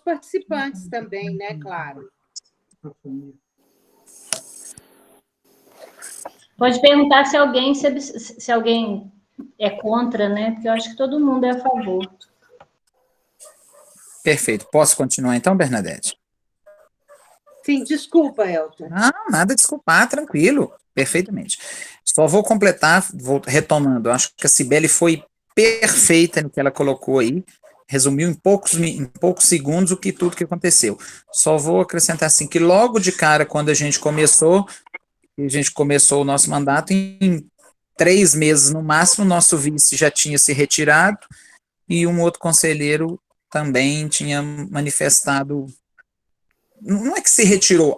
participantes também, né, claro. Pode perguntar se alguém é contra, né? Porque eu acho que todo mundo é a favor. Perfeito. Posso continuar então, Bernadette? Sim, desculpa, Elton. Não, nada de desculpar, tranquilo, perfeitamente. Só vou completar, vou retomando. Eu acho que a Cibele foi perfeita no que ela colocou aí, resumiu em poucos segundos tudo que aconteceu. Só vou acrescentar assim que logo de cara, quando a gente começou o nosso mandato, em 3 meses no máximo, nosso vice já tinha se retirado e um outro conselheiro também tinha manifestado, não é que se retirou,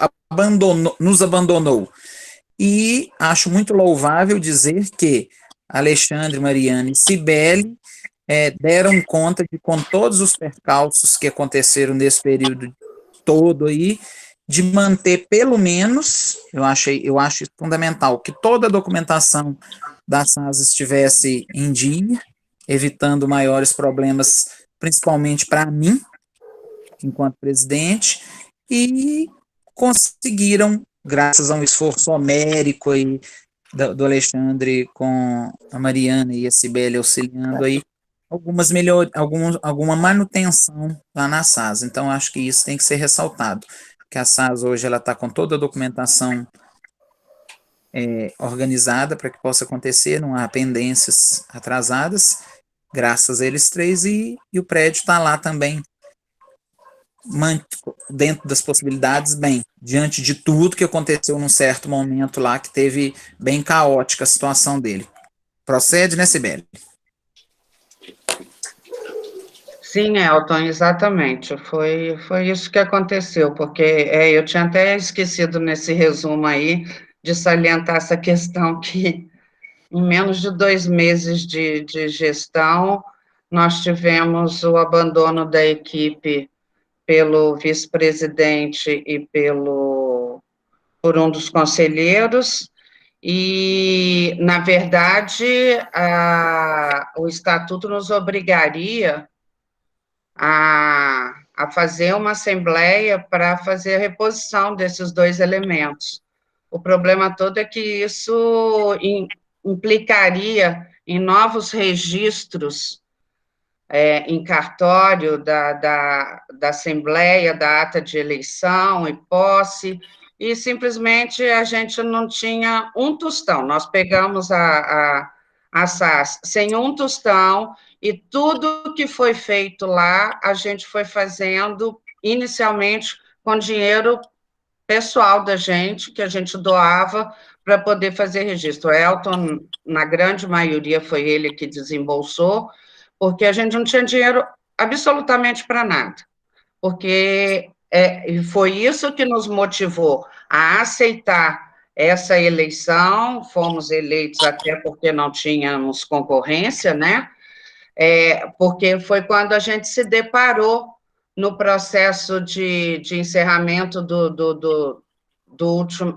nos abandonou. E acho muito louvável dizer que Alexandre, Mariana e Cibele deram conta de, com todos os percalços que aconteceram nesse período todo aí, de manter pelo menos, eu acho fundamental, que toda a documentação da SAS estivesse em dia, evitando maiores problemas, principalmente para mim, enquanto presidente, e conseguiram, graças a um esforço homérico aí do Alexandre com a Mariana e a Cibele auxiliando aí, alguma manutenção lá na SAS. Então, acho que isso tem que ser ressaltado, que a SAS hoje ela está com toda a documentação organizada para que possa acontecer, não há pendências atrasadas, graças a eles três, e o prédio está lá também, dentro das possibilidades, bem, diante de tudo que aconteceu num certo momento lá, que teve bem caótica a situação dele. Procede, né, Cibele? Sim, Elton, exatamente. Foi isso que aconteceu, porque eu tinha até esquecido nesse resumo aí de salientar essa questão que, em menos de 2 meses de gestão, nós tivemos o abandono da equipe pelo vice-presidente e por um dos conselheiros, e, na verdade, o estatuto nos obrigaria a fazer uma assembleia para fazer a reposição desses 2 elementos. O problema todo é que isso implicaria em novos registros em cartório da Assembleia, da ata de eleição e posse, e simplesmente a gente não tinha um tostão. Nós pegamos a SAS sem um tostão, e tudo que foi feito lá, a gente foi fazendo inicialmente com dinheiro pessoal da gente, que a gente doava para poder fazer registro. O Elton, na grande maioria, foi ele que desembolsou, porque a gente não tinha dinheiro absolutamente para nada, porque foi isso que nos motivou a aceitar essa eleição. Fomos eleitos até porque não tínhamos concorrência, né? Porque foi quando a gente se deparou no processo de encerramento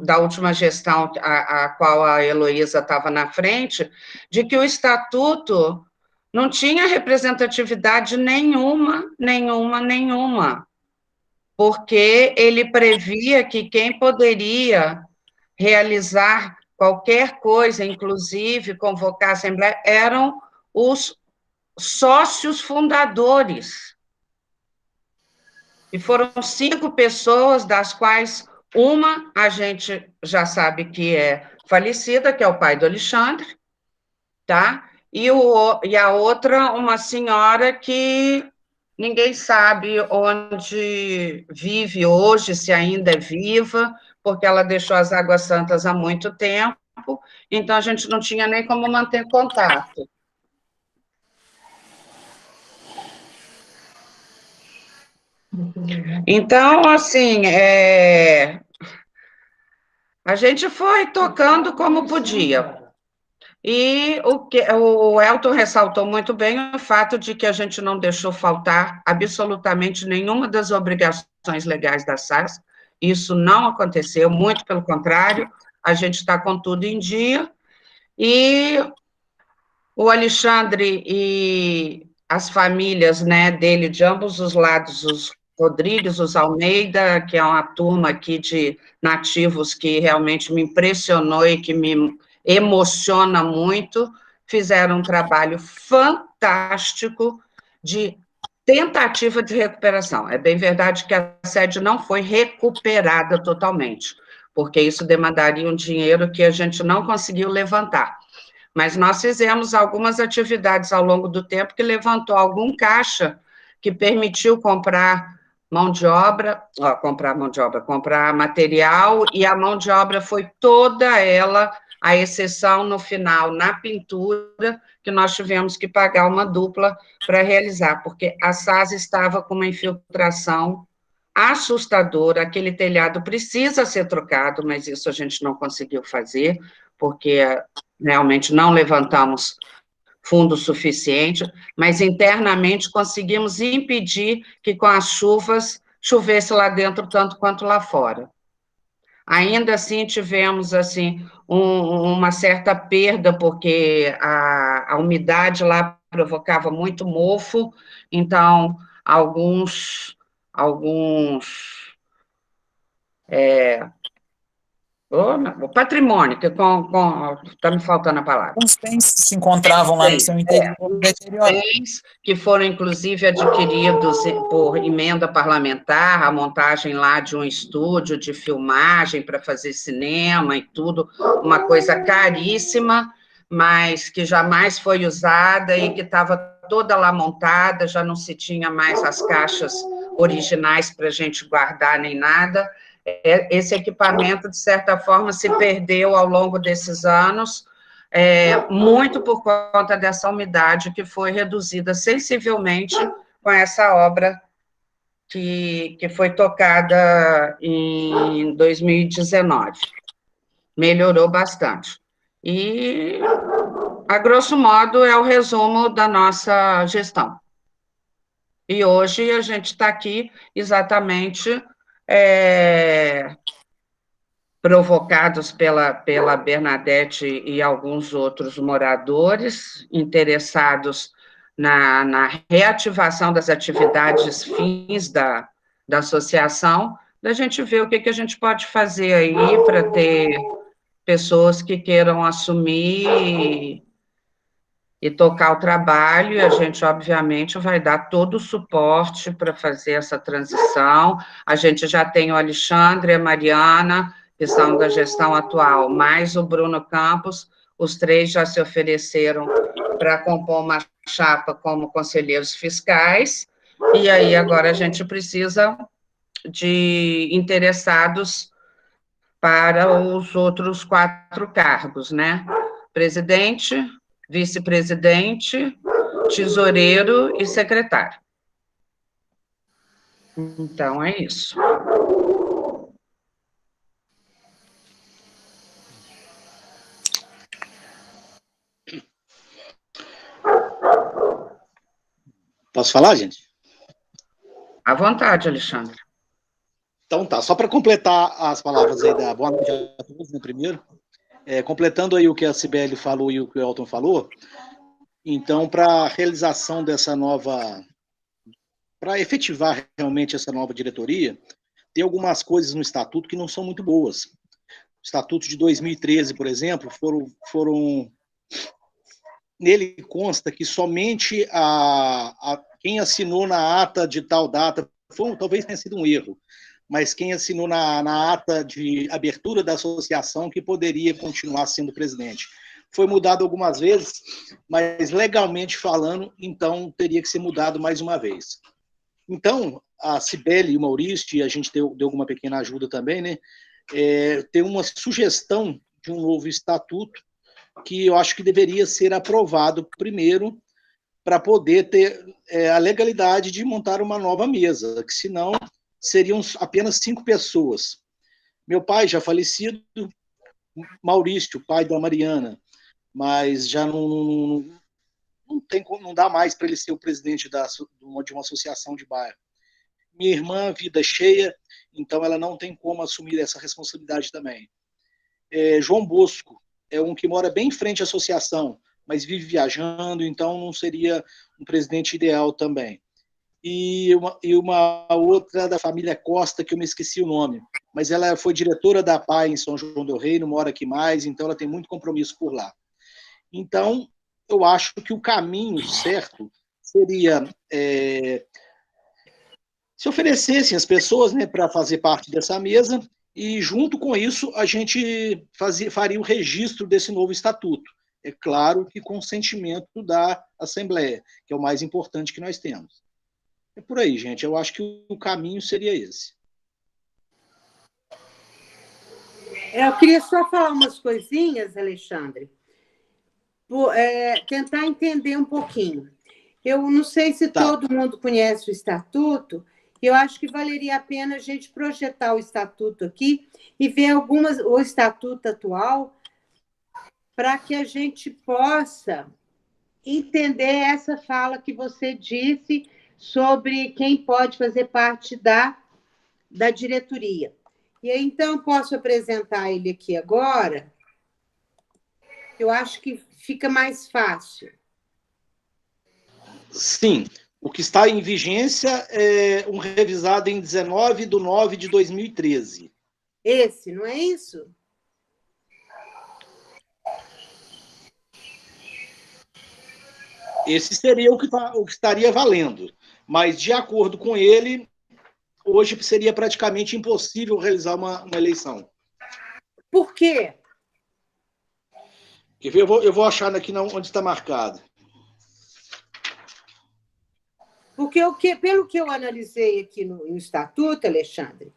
da última gestão, a qual a Heloísa estava na frente, de que o estatuto não tinha representatividade nenhuma, porque ele previa que quem poderia realizar qualquer coisa, inclusive convocar a Assembleia, eram os sócios fundadores. E foram 5 pessoas, das quais uma a gente já sabe que é falecida, que é o pai do Alexandre, tá? E a outra, uma senhora que ninguém sabe onde vive hoje, se ainda é viva, porque ela deixou as Águas Santas há muito tempo, então a gente não tinha nem como manter contato. Então, assim, a gente foi tocando como podia. E o Elton ressaltou muito bem o fato de que a gente não deixou faltar absolutamente nenhuma das obrigações legais da SAS. Isso não aconteceu, muito pelo contrário, a gente está com tudo em dia. E o Alexandre e as famílias, né, dele, de ambos os lados, os Rodrigues, os Almeida, que é uma turma aqui de nativos que realmente me impressionou e que me emociona muito, fizeram um trabalho fantástico de tentativa de recuperação. É bem verdade que a sede não foi recuperada totalmente, porque isso demandaria um dinheiro que a gente não conseguiu levantar. Mas nós fizemos algumas atividades ao longo do tempo que levantou algum caixa que permitiu comprar mão de obra, comprar material, e a mão de obra foi toda ela, à exceção no final, na pintura, que nós tivemos que pagar uma dupla para realizar, porque a SAS estava com uma infiltração assustadora, aquele telhado precisa ser trocado, mas isso a gente não conseguiu fazer, porque realmente não levantamos fundo suficiente, mas internamente conseguimos impedir que com as chuvas chovesse lá dentro tanto quanto lá fora. Ainda assim, tivemos assim uma certa perda, porque a umidade lá provocava muito mofo, então alguns o patrimônio, que está me faltando a palavra. Os bens que se encontravam lá no seu interior deteriorados. Bens que foram, inclusive, adquiridos por emenda parlamentar, a montagem lá de um estúdio de filmagem para fazer cinema e tudo, uma coisa caríssima, mas que jamais foi usada e que estava toda lá montada, já não se tinha mais as caixas originais para a gente guardar nem nada. Esse equipamento, de certa forma, se perdeu ao longo desses anos, muito por conta dessa umidade que foi reduzida sensivelmente com essa obra que foi tocada em 2019. Melhorou bastante. E, a grosso modo, é o resumo da nossa gestão. E hoje a gente está aqui exatamente provocados pela Bernadette e alguns outros moradores interessados na reativação das atividades fins da associação, da gente ver o que a gente pode fazer aí para ter pessoas que queiram assumir e tocar o trabalho, e a gente, obviamente, vai dar todo o suporte para fazer essa transição. A gente já tem o Alexandre e a Mariana, que são da gestão atual, mais o Bruno Campos, os três já se ofereceram para compor uma chapa como conselheiros fiscais, e aí agora a gente precisa de interessados para os outros 4 cargos, né? Presidente, vice-presidente, tesoureiro e secretário. Então, é isso. Posso falar, gente? À vontade, Alexandre. Então tá, só para completar as palavras aí da boa noite a todos, né, primeiro, completando aí o que a Cibele falou e o que o Elton falou, então, para a realização dessa nova, para efetivar realmente essa nova diretoria, tem algumas coisas no estatuto que não são muito boas. O estatuto de 2013, por exemplo, nele consta que somente quem assinou na ata de tal data, talvez tenha sido um erro, mas quem assinou na ata de abertura da associação que poderia continuar sendo presidente. Foi mudado algumas vezes, mas legalmente falando, então teria que ser mudado mais uma vez. Então, a Cibele e o Maurício, e a gente deu alguma pequena ajuda também, né? Tem uma sugestão de um novo estatuto que eu acho que deveria ser aprovado primeiro para poder ter a legalidade de montar uma nova mesa, que senão seriam apenas 5 pessoas. Meu pai já falecido, Maurício, pai da Mariana, mas já não dá mais para ele ser o presidente de uma associação de bairro. Minha irmã, vida cheia, então ela não tem como assumir essa responsabilidade também. João Bosco é um que mora bem em frente à associação, mas vive viajando, então não seria um presidente ideal também. e uma outra da família Costa, que eu me esqueci o nome, mas ela foi diretora da PAI em São João del Rei, não mora aqui mais, então ela tem muito compromisso por lá. Então, eu acho que o caminho certo seria se oferecessem as pessoas, né, para fazer parte dessa mesa, e junto com isso a gente faria o registro desse novo estatuto. É claro que com consentimento da Assembleia, que é o mais importante que nós temos. É por aí, gente. Eu acho que o caminho seria esse. Eu queria só falar umas coisinhas, Alexandre, tentar entender um pouquinho. Eu não sei se todo mundo conhece o Estatuto, eu acho que valeria a pena a gente projetar o Estatuto aqui e ver o Estatuto atual para que a gente possa entender essa fala que você disse sobre quem pode fazer parte da diretoria. E aí, então, eu posso apresentar ele aqui agora. Eu acho que fica mais fácil. Sim. O que está em vigência é um revisado em 19/9/2013. Esse, não é isso? Esse seria o que estaria valendo. Mas, de acordo com ele, hoje seria praticamente impossível realizar uma eleição. Por quê? Eu vou achar aqui onde está marcado. Porque, pelo que eu analisei aqui no Estatuto, Alexandre,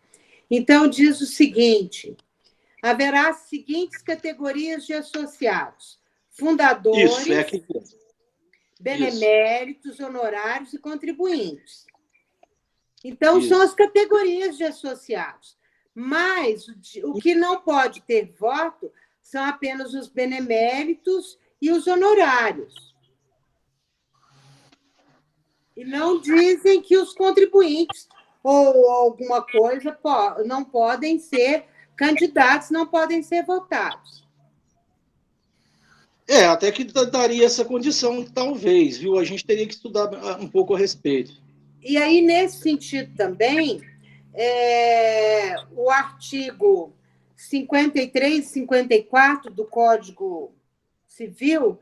então diz o seguinte: haverá as seguintes categorias de associados: fundadores, Isso, é aqui mesmo. Beneméritos, honorários e contribuintes. Então, Isso. são as categorias de associados. Mas o que não pode ter voto são apenas os beneméritos e os honorários. E não dizem que os contribuintes ou alguma coisa não podem ser candidatos, não podem ser votados. Até que daria essa condição, talvez, viu? A gente teria que estudar um pouco a respeito. E aí, nesse sentido também, o artigo 53 e 54 do Código Civil,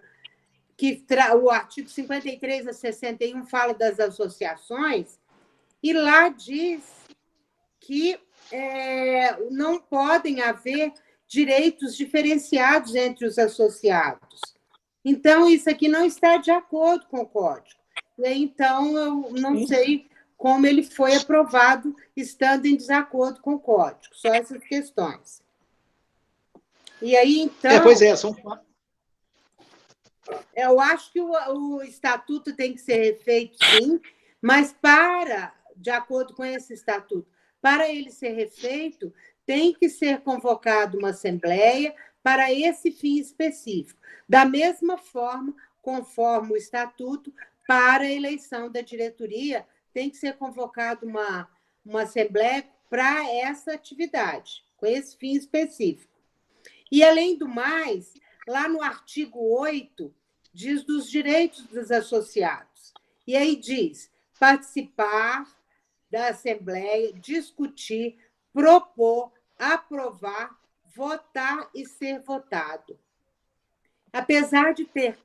o artigo 53 a 61 fala das associações, e lá diz que não podem haver direitos diferenciados entre os associados. Então, isso aqui não está de acordo com o Código. E aí, então, eu não sei como ele foi aprovado estando em desacordo com o Código. Só essas questões. E aí, então... Pois é, são... Eu acho que o Estatuto tem que ser refeito, sim, mas de acordo com esse Estatuto, para ele ser refeito, tem que ser convocada uma Assembleia para esse fim específico. Da mesma forma, conforme o Estatuto, para a eleição da diretoria, tem que ser convocada uma Assembleia para essa atividade, com esse fim específico. E, além do mais, lá no artigo 8, diz dos direitos dos associados. E aí diz: participar da Assembleia, discutir, propor, aprovar, votar e ser votado. Apesar de ter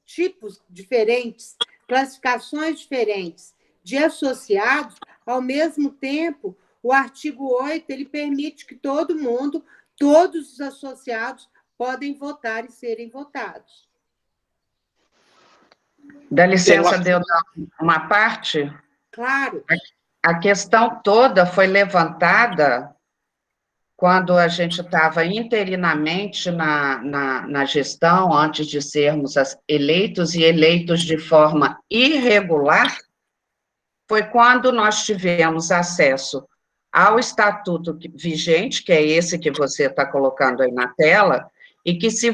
tipos diferentes, classificações diferentes de associados, ao mesmo tempo, o artigo 8 ele permite que todos os associados podem votar e serem votados. Dá licença de eu dar uma parte? Claro. A questão toda foi levantada quando a gente estava interinamente na gestão, antes de sermos eleitos e eleitos de forma irregular, foi quando nós tivemos acesso ao estatuto vigente, que é esse que você está colocando aí na tela, e que se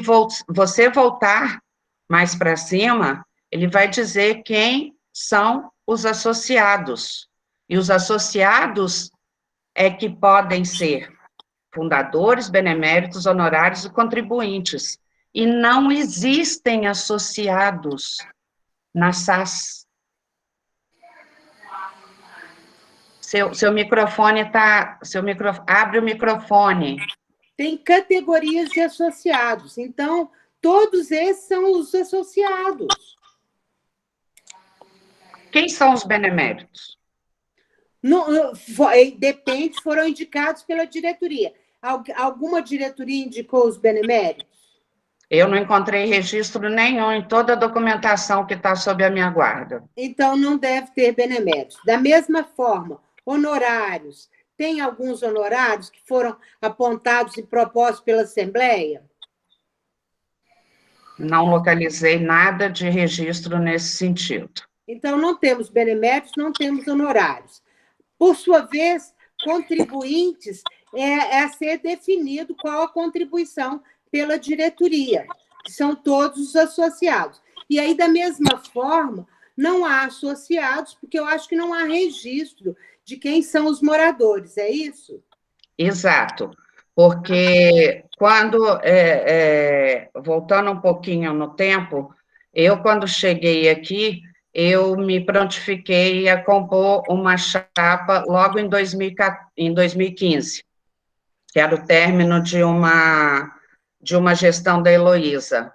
você voltar mais para cima, ele vai dizer quem são os associados. E os associados é que podem ser fundadores, beneméritos, honorários e contribuintes. E não existem associados na SAS. Seu microfone está... Abre o microfone. Tem categorias de associados. Então, todos esses são os associados. Quem são os beneméritos? Depende, foram indicados pela diretoria. Alguma diretoria indicou os beneméritos? Eu não encontrei registro nenhum em toda a documentação que está sob a minha guarda. Então, não deve ter beneméritos. Da mesma forma, honorários. Tem alguns honorários que foram apontados e propostos pela Assembleia? Não localizei nada de registro nesse sentido. Então, não temos beneméritos, não temos honorários. Por sua vez, contribuintes é a ser definido qual a contribuição pela diretoria, que são todos os associados. E aí, da mesma forma, não há associados, porque eu acho que não há registro de quem são os moradores, é isso? Exato, porque quando, voltando um pouquinho no tempo, eu, quando cheguei aqui, eu me prontifiquei a compor uma chapa logo em 2015, que era o término de uma gestão da Heloísa.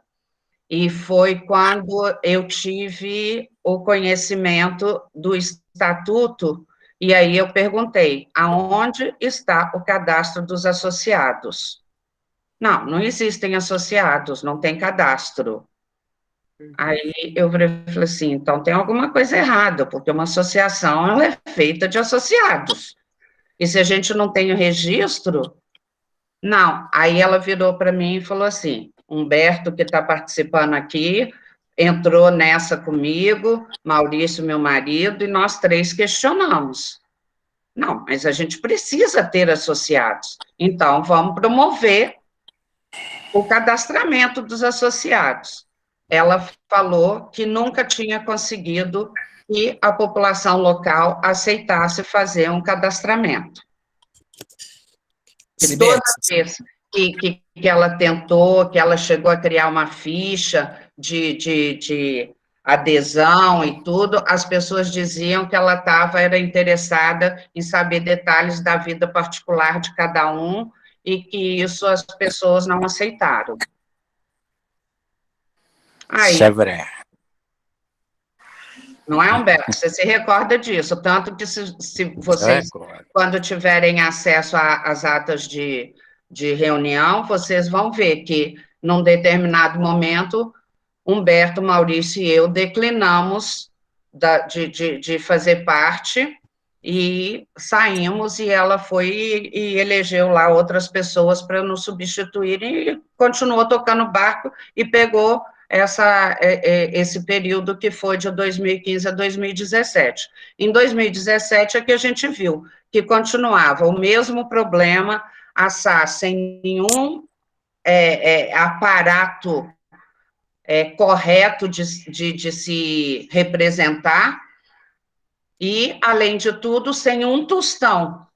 E foi quando eu tive o conhecimento do estatuto, e aí eu perguntei, aonde está o cadastro dos associados? Não existem associados, não tem cadastro. Aí eu falei assim, então tem alguma coisa errada, porque uma associação, ela é feita de associados. E se a gente não tem o registro... Não, aí ela virou para mim e falou assim, Humberto, que está participando aqui, entrou nessa comigo, Maurício, meu marido, e nós três questionamos. Não, mas a gente precisa ter associados, então vamos promover o cadastramento dos associados. Ela falou que nunca tinha conseguido que a população local aceitasse fazer um cadastramento. E toda vez que ela tentou, que ela chegou a criar uma ficha de adesão e tudo, as pessoas diziam que ela era interessada em saber detalhes da vida particular de cada um, e que isso as pessoas não aceitaram. Aí, não é, Humberto? Você se recorda disso, tanto que se vocês, quando tiverem acesso às atas de reunião, vocês vão ver que, num determinado momento, Humberto, Maurício e eu declinamos de fazer parte, e saímos, e ela foi e elegeu lá outras pessoas para nos substituírem, e continuou tocando o barco, e pegou esse período que foi de 2015 a 2017. Em 2017 é que a gente viu que continuava o mesmo problema, a SAS sem nenhum aparato correto de se representar, e, além de tudo, sem um tostão.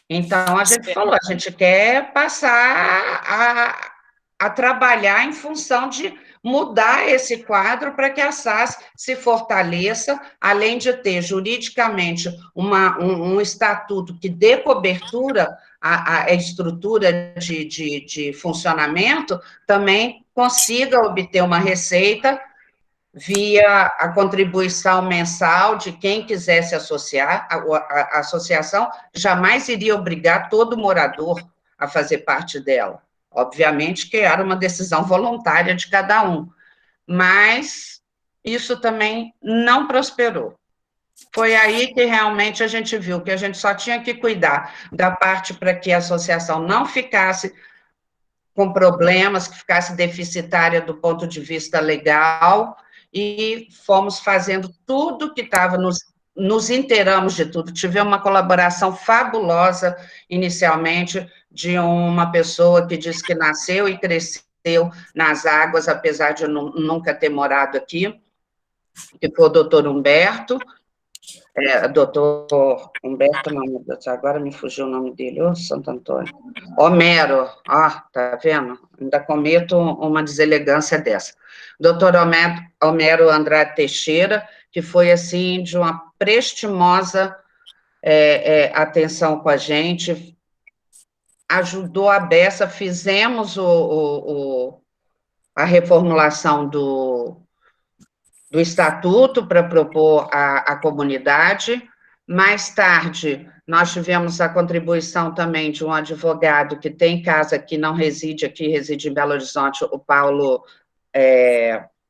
Então, a gente falou, a gente quer passar a trabalhar em função de mudar esse quadro para que a SAS se fortaleça, além de ter juridicamente um estatuto que dê cobertura à estrutura de funcionamento, também consiga obter uma receita via a contribuição mensal de quem quisesse associar. A associação jamais iria obrigar todo morador a fazer parte dela. Obviamente que era uma decisão voluntária de cada um, mas isso também não prosperou. Foi aí que realmente a gente viu que a gente só tinha que cuidar da parte para que a associação não ficasse com problemas, que ficasse deficitária do ponto de vista legal, e fomos fazendo tudo que estava, nos inteiramos de tudo. Tivemos uma colaboração fabulosa, inicialmente, de uma pessoa que disse que nasceu e cresceu nas Águas, apesar de eu nunca ter morado aqui, que foi o doutor Humberto, doutor Humberto, não, meu Deus, agora me fugiu o nome dele, Santo Antônio, Homero, tá vendo? Ainda cometo uma deselegância dessa. Doutor Homero Andrade Teixeira, que foi, assim, de uma prestimosa atenção com a gente, ajudou a beça, fizemos a reformulação do estatuto para propor à comunidade. Mais tarde, nós tivemos a contribuição também de um advogado que tem casa aqui, não reside aqui, reside em Belo Horizonte, o Paulo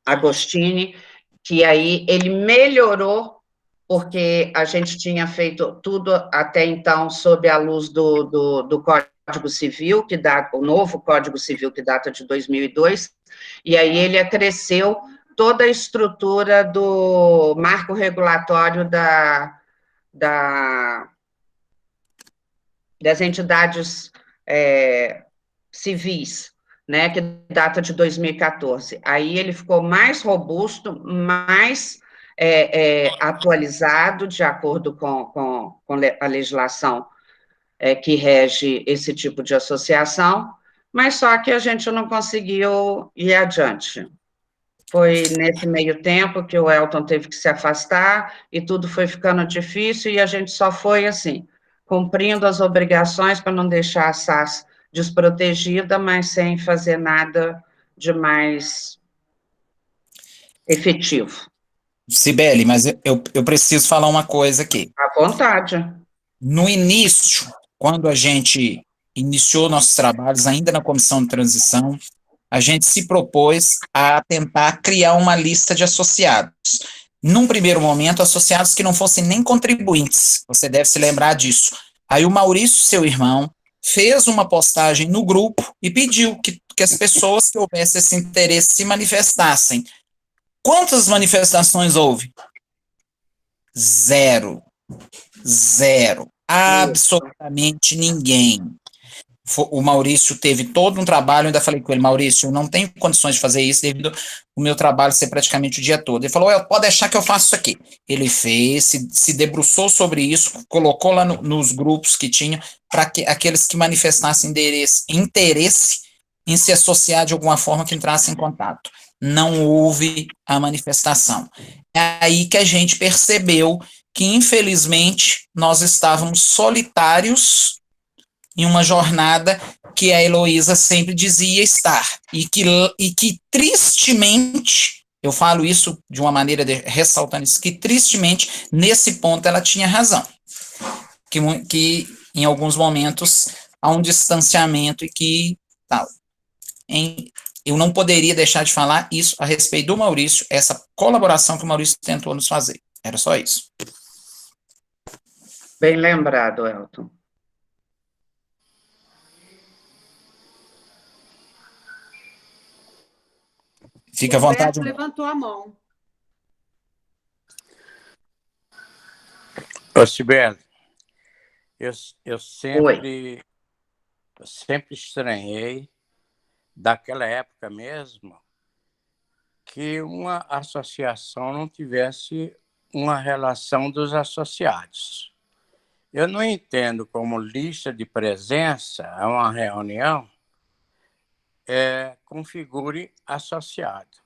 Agostini, que aí ele melhorou, porque a gente tinha feito tudo até então sob a luz do Código Civil, o novo Código Civil, que data de 2002, e aí ele acresceu toda a estrutura do marco regulatório das entidades civis, né, que data de 2014. Aí ele ficou mais robusto, mais atualizado, de acordo com a legislação que rege esse tipo de associação, mas só que a gente não conseguiu ir adiante. Foi nesse meio tempo que o Elton teve que se afastar e tudo foi ficando difícil e a gente só foi, assim, cumprindo as obrigações para não deixar a SAS desprotegida, mas sem fazer nada de mais efetivo. Cibele, mas eu preciso falar uma coisa aqui. À vontade. No início, quando a gente iniciou nossos trabalhos, ainda na comissão de transição, a gente se propôs a tentar criar uma lista de associados. Num primeiro momento, associados que não fossem nem contribuintes, você deve se lembrar disso. Aí o Maurício, seu irmão, fez uma postagem no grupo e pediu que as pessoas que houvessem esse interesse se manifestassem. Quantas manifestações houve? Zero. Absolutamente ninguém. O Maurício teve todo um trabalho, eu ainda falei com ele, Maurício, eu não tenho condições de fazer isso devido ao meu trabalho ser praticamente o dia todo. Ele falou, pode deixar que eu faço isso aqui. Ele fez, se debruçou sobre isso, colocou lá nos grupos que tinha, para que aqueles que manifestassem interesse em se associar de alguma forma, que entrassem em contato. Não houve a manifestação. É aí que a gente percebeu que, infelizmente, nós estávamos solitários em uma jornada que a Heloísa sempre dizia estar, e que tristemente, eu falo isso de uma maneira ressaltando isso, que tristemente, nesse ponto, ela tinha razão, que em alguns momentos há um distanciamento e que tal. Eu não poderia deixar de falar isso a respeito do Maurício, essa colaboração que o Maurício tentou nos fazer. Era só isso. Bem lembrado, Elton. Fica à vontade. Levantou a mão. Ô, Cibele, eu sempre estranhei, daquela época mesmo, que uma associação não tivesse uma relação dos associados. Eu não entendo como lista de presença a uma reunião configure associado.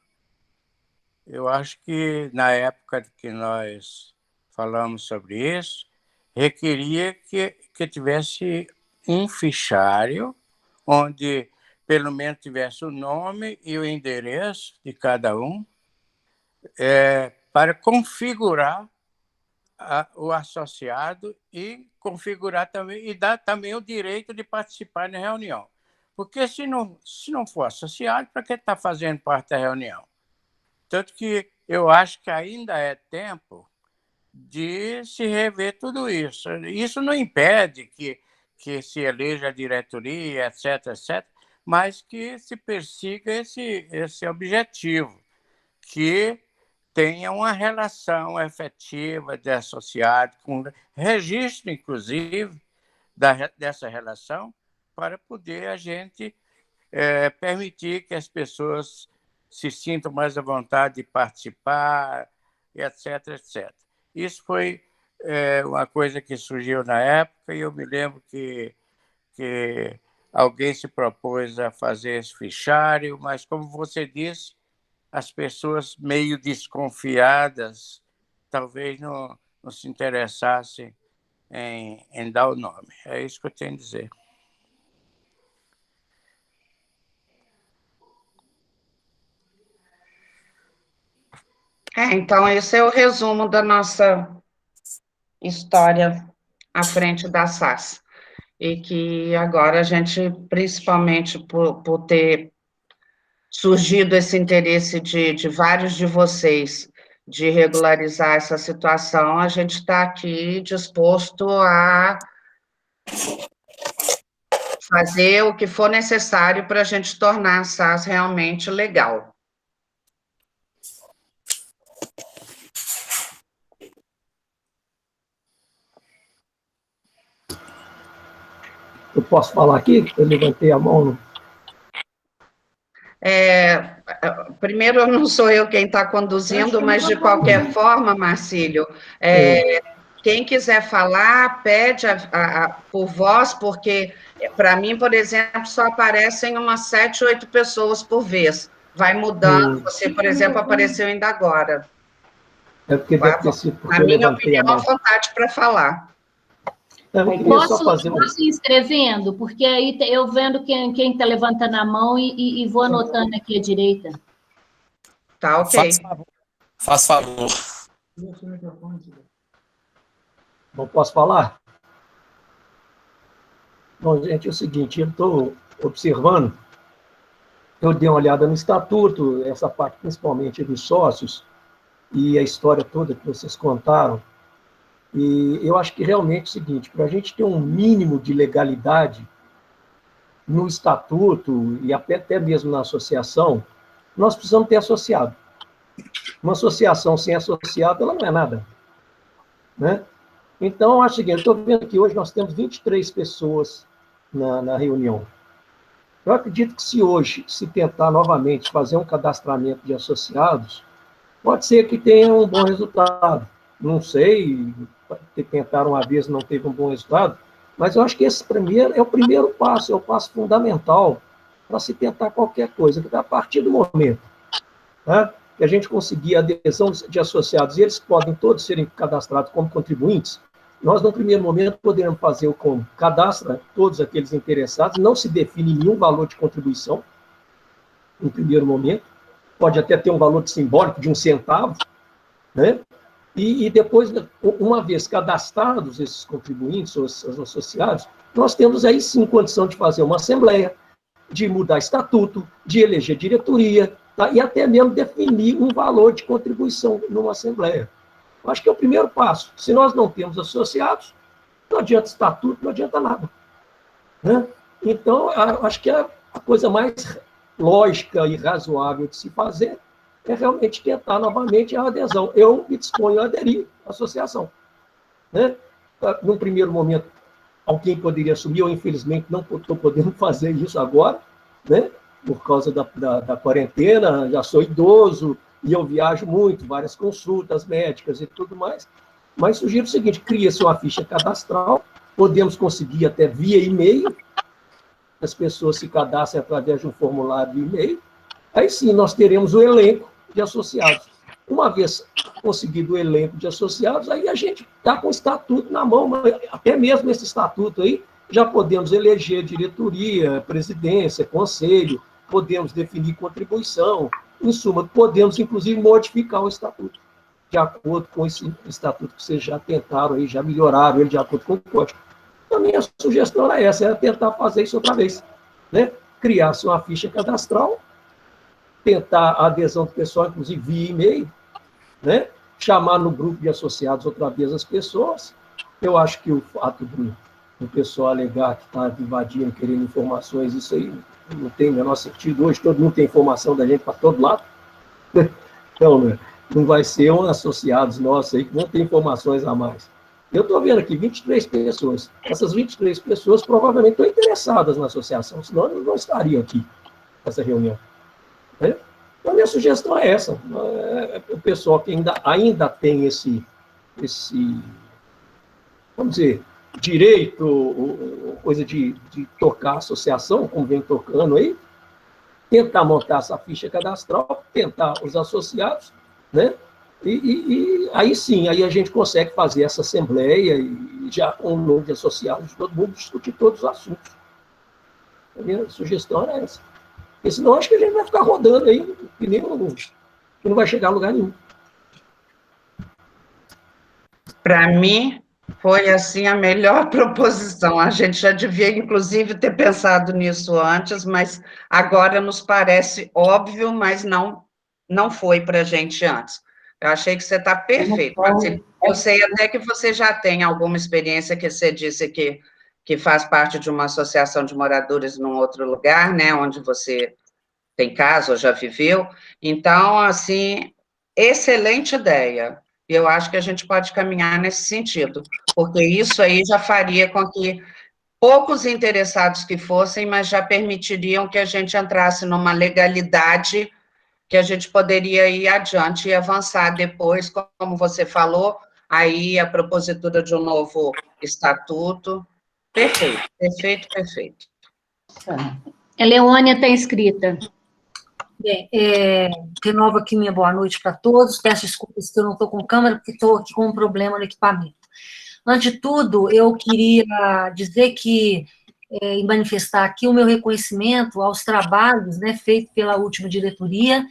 Eu acho que, na época que nós falamos sobre isso, requeria que tivesse um fichário onde, pelo menos, tivesse o nome e o endereço de cada um, para configurar o associado e configurar também, e dar também o direito de participar na reunião. Porque se não for associado, para que está fazendo parte da reunião? Tanto que eu acho que ainda é tempo de se rever tudo isso. Isso não impede que se eleja a diretoria, etc., etc., mas que se persiga esse objetivo, que tenha uma relação efetiva de associado, com registro, inclusive, dessa relação, para poder a gente permitir que as pessoas se sintam mais à vontade de participar, etc., etc. Isso foi uma coisa que surgiu na época, e eu me lembro que alguém se propôs a fazer esse fichário, mas, como você disse, as pessoas meio desconfiadas talvez não se interessassem em dar o nome. É isso que eu tenho a dizer. Então, esse é o resumo da nossa história à frente da SAS. E que agora a gente, principalmente por ter surgido esse interesse de vários de vocês de regularizar essa situação, a gente está aqui disposto a fazer o que for necessário para a gente tornar a SAS realmente legal. Eu posso falar aqui? Eu levantei a mão. Primeiro, não sou eu quem está conduzindo, mas, de qualquer forma, Marcílio, quem quiser falar, pede por voz, porque, para mim, por exemplo, só aparecem umas 7, 8 pessoas por vez. Vai mudando. Você, por exemplo, apareceu ainda agora. É porque deve ter sido porque na eu minha levantei a opinião, mão. a vontade para falar. Eu queria só fazer Posso ir escrevendo? Porque aí eu vendo quem está levantando a mão e vou anotando aqui à direita. Tá, ok. Faz favor. Não posso falar? Bom, gente, é o seguinte, eu estou observando, eu dei uma olhada no estatuto, essa parte principalmente dos sócios, e a história toda que vocês contaram, e eu acho que realmente é o seguinte, para a gente ter um mínimo de legalidade no estatuto e até mesmo na associação, nós precisamos ter associado. Uma associação sem associado, ela não é nada, né? Então, eu acho o seguinte, eu estou vendo que hoje nós temos 23 pessoas na reunião. Eu acredito que se hoje se tentar novamente fazer um cadastramento de associados, pode ser que tenha um bom resultado. Não sei, tentaram uma vez, não teve um bom resultado, mas eu acho que esse primeiro é o primeiro passo, é o passo fundamental para se tentar qualquer coisa, porque a partir do momento, né, que a gente conseguir a adesão de associados, e eles podem todos serem cadastrados como contribuintes, nós, no primeiro momento, poderemos fazer o como? Cadastra todos aqueles interessados, não se define nenhum valor de contribuição, no primeiro momento, pode até ter um valor simbólico de 1 centavo, né? E depois, uma vez cadastrados esses contribuintes, ou esses associados, nós temos aí sim condição de fazer uma assembleia, de mudar estatuto, de eleger diretoria, tá? E até mesmo definir um valor de contribuição numa assembleia. Eu acho que é o primeiro passo. Se nós não temos associados, não adianta estatuto, não adianta nada, né? Então, eu acho que a coisa mais lógica e razoável de se fazer é realmente tentar novamente a adesão. Eu me disponho a aderir à associação, né? Num primeiro momento, alguém poderia assumir, eu infelizmente não estou podendo fazer isso agora, né? Por causa da quarentena, já sou idoso, e eu viajo muito, várias consultas médicas e tudo mais, mas sugiro o seguinte, cria-se uma ficha cadastral, podemos conseguir até via e-mail, as pessoas se cadastrem através de um formulário de e-mail, aí sim nós teremos o elenco de associados. Uma vez conseguido o elenco de associados, aí a gente está com o estatuto na mão, até mesmo esse estatuto aí, já podemos eleger diretoria, presidência, conselho, podemos definir contribuição, em suma, podemos, inclusive, modificar o estatuto, de acordo com esse estatuto que vocês já tentaram, aí, já melhoraram ele de acordo com o código. A minha sugestão era essa, era tentar fazer isso outra vez, né? Criar-se uma ficha cadastral, tentar a adesão do pessoal, inclusive via e-mail, né? Chamar no grupo de associados outra vez as pessoas. Eu acho que o fato do pessoal alegar que está invadindo, querendo informações, isso aí não tem o menor sentido. Hoje todo mundo tem informação da gente para todo lado. Então, né, não vai ser um associados nossos aí que vão ter informações a mais. Eu estou vendo aqui 23 pessoas. Essas 23 pessoas provavelmente estão interessadas na associação, senão elas não estariam aqui nessa reunião, né? Então, a minha sugestão é essa. O pessoal que ainda tem esse, vamos dizer, direito, coisa de tocar a associação, como vem tocando aí, tentar montar essa ficha cadastral, tentar os associados, né? E aí sim, aí a gente consegue fazer essa assembleia e já com um número de associados, todo mundo discutir todos os assuntos. A minha sugestão era essa. Porque senão acho que a gente vai ficar rodando aí, que não vai chegar a lugar nenhum. Para mim, foi assim a melhor proposição. A gente já devia, inclusive, ter pensado nisso antes, mas agora nos parece óbvio, mas não foi para a gente antes. Eu achei que você está perfeito. Eu sei até que você já tem alguma experiência, que você disse que faz parte de uma associação de moradores num outro lugar, né, onde você tem casa ou já viveu. Então, assim, excelente ideia. Eu acho que a gente pode caminhar nesse sentido, porque isso aí já faria com que poucos interessados que fossem, mas já permitiriam que a gente entrasse numa legalidade que a gente poderia ir adiante e avançar depois, como você falou, aí a propositura de um novo estatuto. Perfeito, perfeito, perfeito. Eleônia está inscrita. Bem, renovo aqui minha boa noite para todos. Peço desculpas que eu não estou com câmera, porque estou aqui com um problema no equipamento. Antes de tudo, eu queria dizer que, e manifestar aqui o meu reconhecimento aos trabalhos, né, feitos pela última diretoria,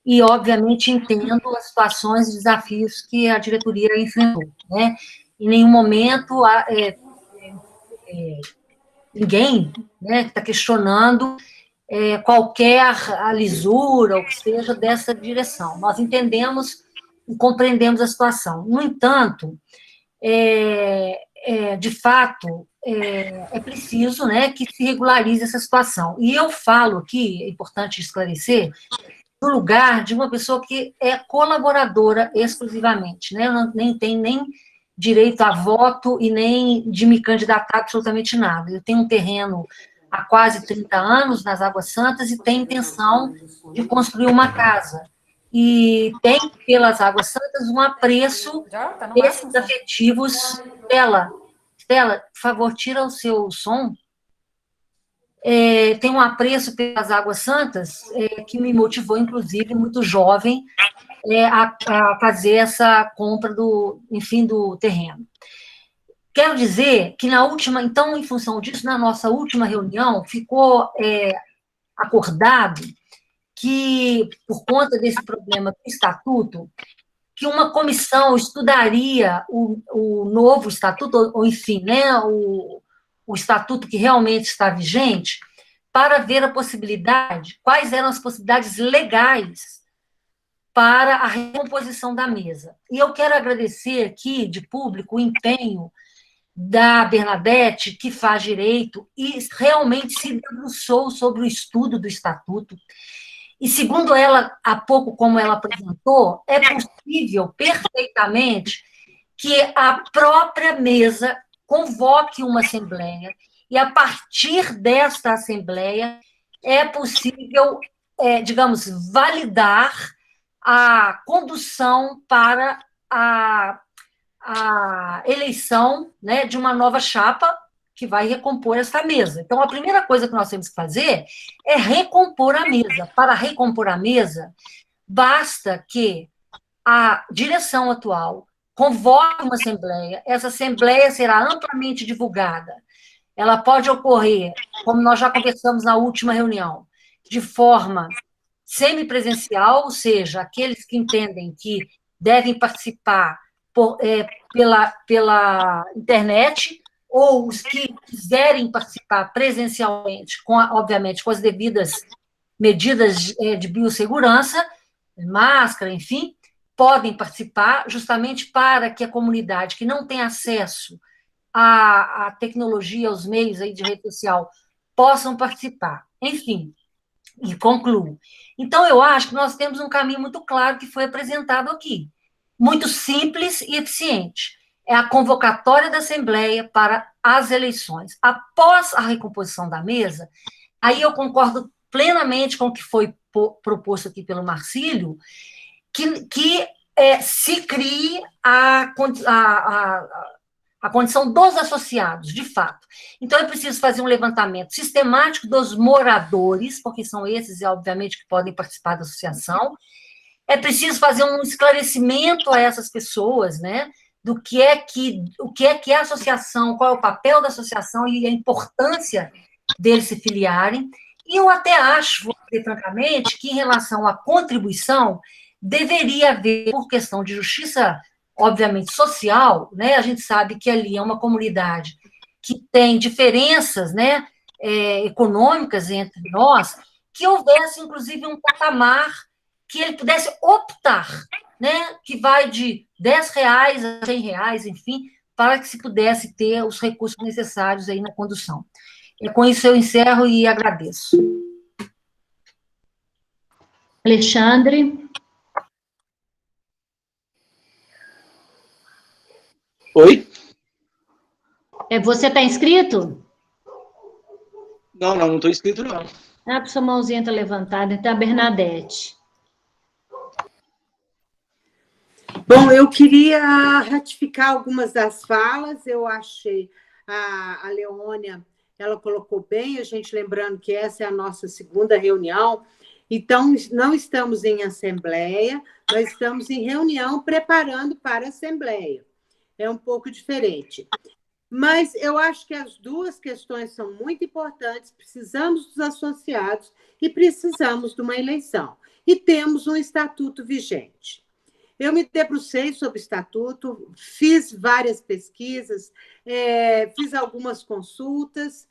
e, obviamente, entendo as situações e desafios que a diretoria enfrentou, né? Em nenhum momento ninguém, né, está questionando qualquer lisura, ou que seja, dessa direção. Nós entendemos e compreendemos a situação. No entanto, de fato, é preciso, né, que se regularize essa situação. E eu falo aqui, é importante esclarecer, no lugar de uma pessoa que é colaboradora exclusivamente, né? Eu nem tenho nem direito a voto e nem de me candidatar a absolutamente nada. Eu tenho um terreno há quase 30 anos nas Águas Santas e tenho intenção de construir uma casa. E tem, pelas Águas Santas, um apreço desses afetivos. Stella, por favor, tira o seu som. Tem um apreço pelas Águas Santas que me motivou, inclusive, muito jovem, a fazer essa compra do terreno. Quero dizer que então, em função disso, na nossa última reunião, ficou acordado que, por conta desse problema do estatuto, que uma comissão estudaria o novo estatuto, ou enfim, né, o estatuto que realmente está vigente, para ver a possibilidade, quais eram as possibilidades legais para a recomposição da mesa. E eu quero agradecer aqui, de público, o empenho da Bernadette, que faz direito, e realmente se debruçou sobre o estudo do estatuto. E, segundo ela, há pouco, como ela apresentou, é possível, perfeitamente, que a própria mesa convoque uma assembleia, e, a partir desta assembleia, é possível, digamos, validar a condução para a eleição, né, de uma nova chapa que vai recompor essa mesa. Então, a primeira coisa que nós temos que fazer é recompor a mesa. Para recompor a mesa, basta que a direção atual convoque uma assembleia, essa assembleia será amplamente divulgada. Ela pode ocorrer, como nós já conversamos na última reunião, de forma semipresencial, ou seja, aqueles que entendem que devem participar pela internet, ou os que quiserem participar presencialmente, obviamente, com as devidas medidas de biossegurança, máscara, enfim, podem participar, justamente para que a comunidade que não tem acesso à tecnologia, aos meios aí de rede social, possam participar. Enfim, e concluo. Então, eu acho que nós temos um caminho muito claro que foi apresentado aqui, muito simples e eficiente. É a convocatória da Assembleia para as eleições. Após a recomposição da mesa, aí eu concordo plenamente com o que foi proposto aqui pelo Marcílio, que se crie a condição dos associados, de fato. Então, é preciso fazer um levantamento sistemático dos moradores, porque são esses, obviamente, que podem participar da associação, é preciso fazer um esclarecimento a essas pessoas, né? Do o que é que é a associação, qual é o papel da associação e a importância deles se filiarem. E eu até acho, vou dizer francamente, que em relação à contribuição, deveria haver, por questão de justiça, obviamente, social, né? A gente sabe que ali é uma comunidade que tem diferenças, né, econômicas entre nós, que houvesse, inclusive, um patamar que ele pudesse optar, né, que vai de R$10 a R$100, enfim, para que se pudesse ter os recursos necessários aí na condução. E com isso eu encerro e agradeço. Alexandre? Oi? Você está inscrito? Não estou inscrito, não. Ah, sua mãozinha está levantada, então a Bernadette. Bom, eu queria ratificar algumas das falas, eu achei a Leônia, ela colocou bem, a gente lembrando que essa é a nossa segunda reunião, então não estamos em assembleia, nós estamos em reunião preparando para a assembleia, é um pouco diferente. Mas eu acho que as duas questões são muito importantes, precisamos dos associados e precisamos de uma eleição, e temos um estatuto vigente. Eu me debrucei sobre o estatuto, fiz várias pesquisas, fiz algumas consultas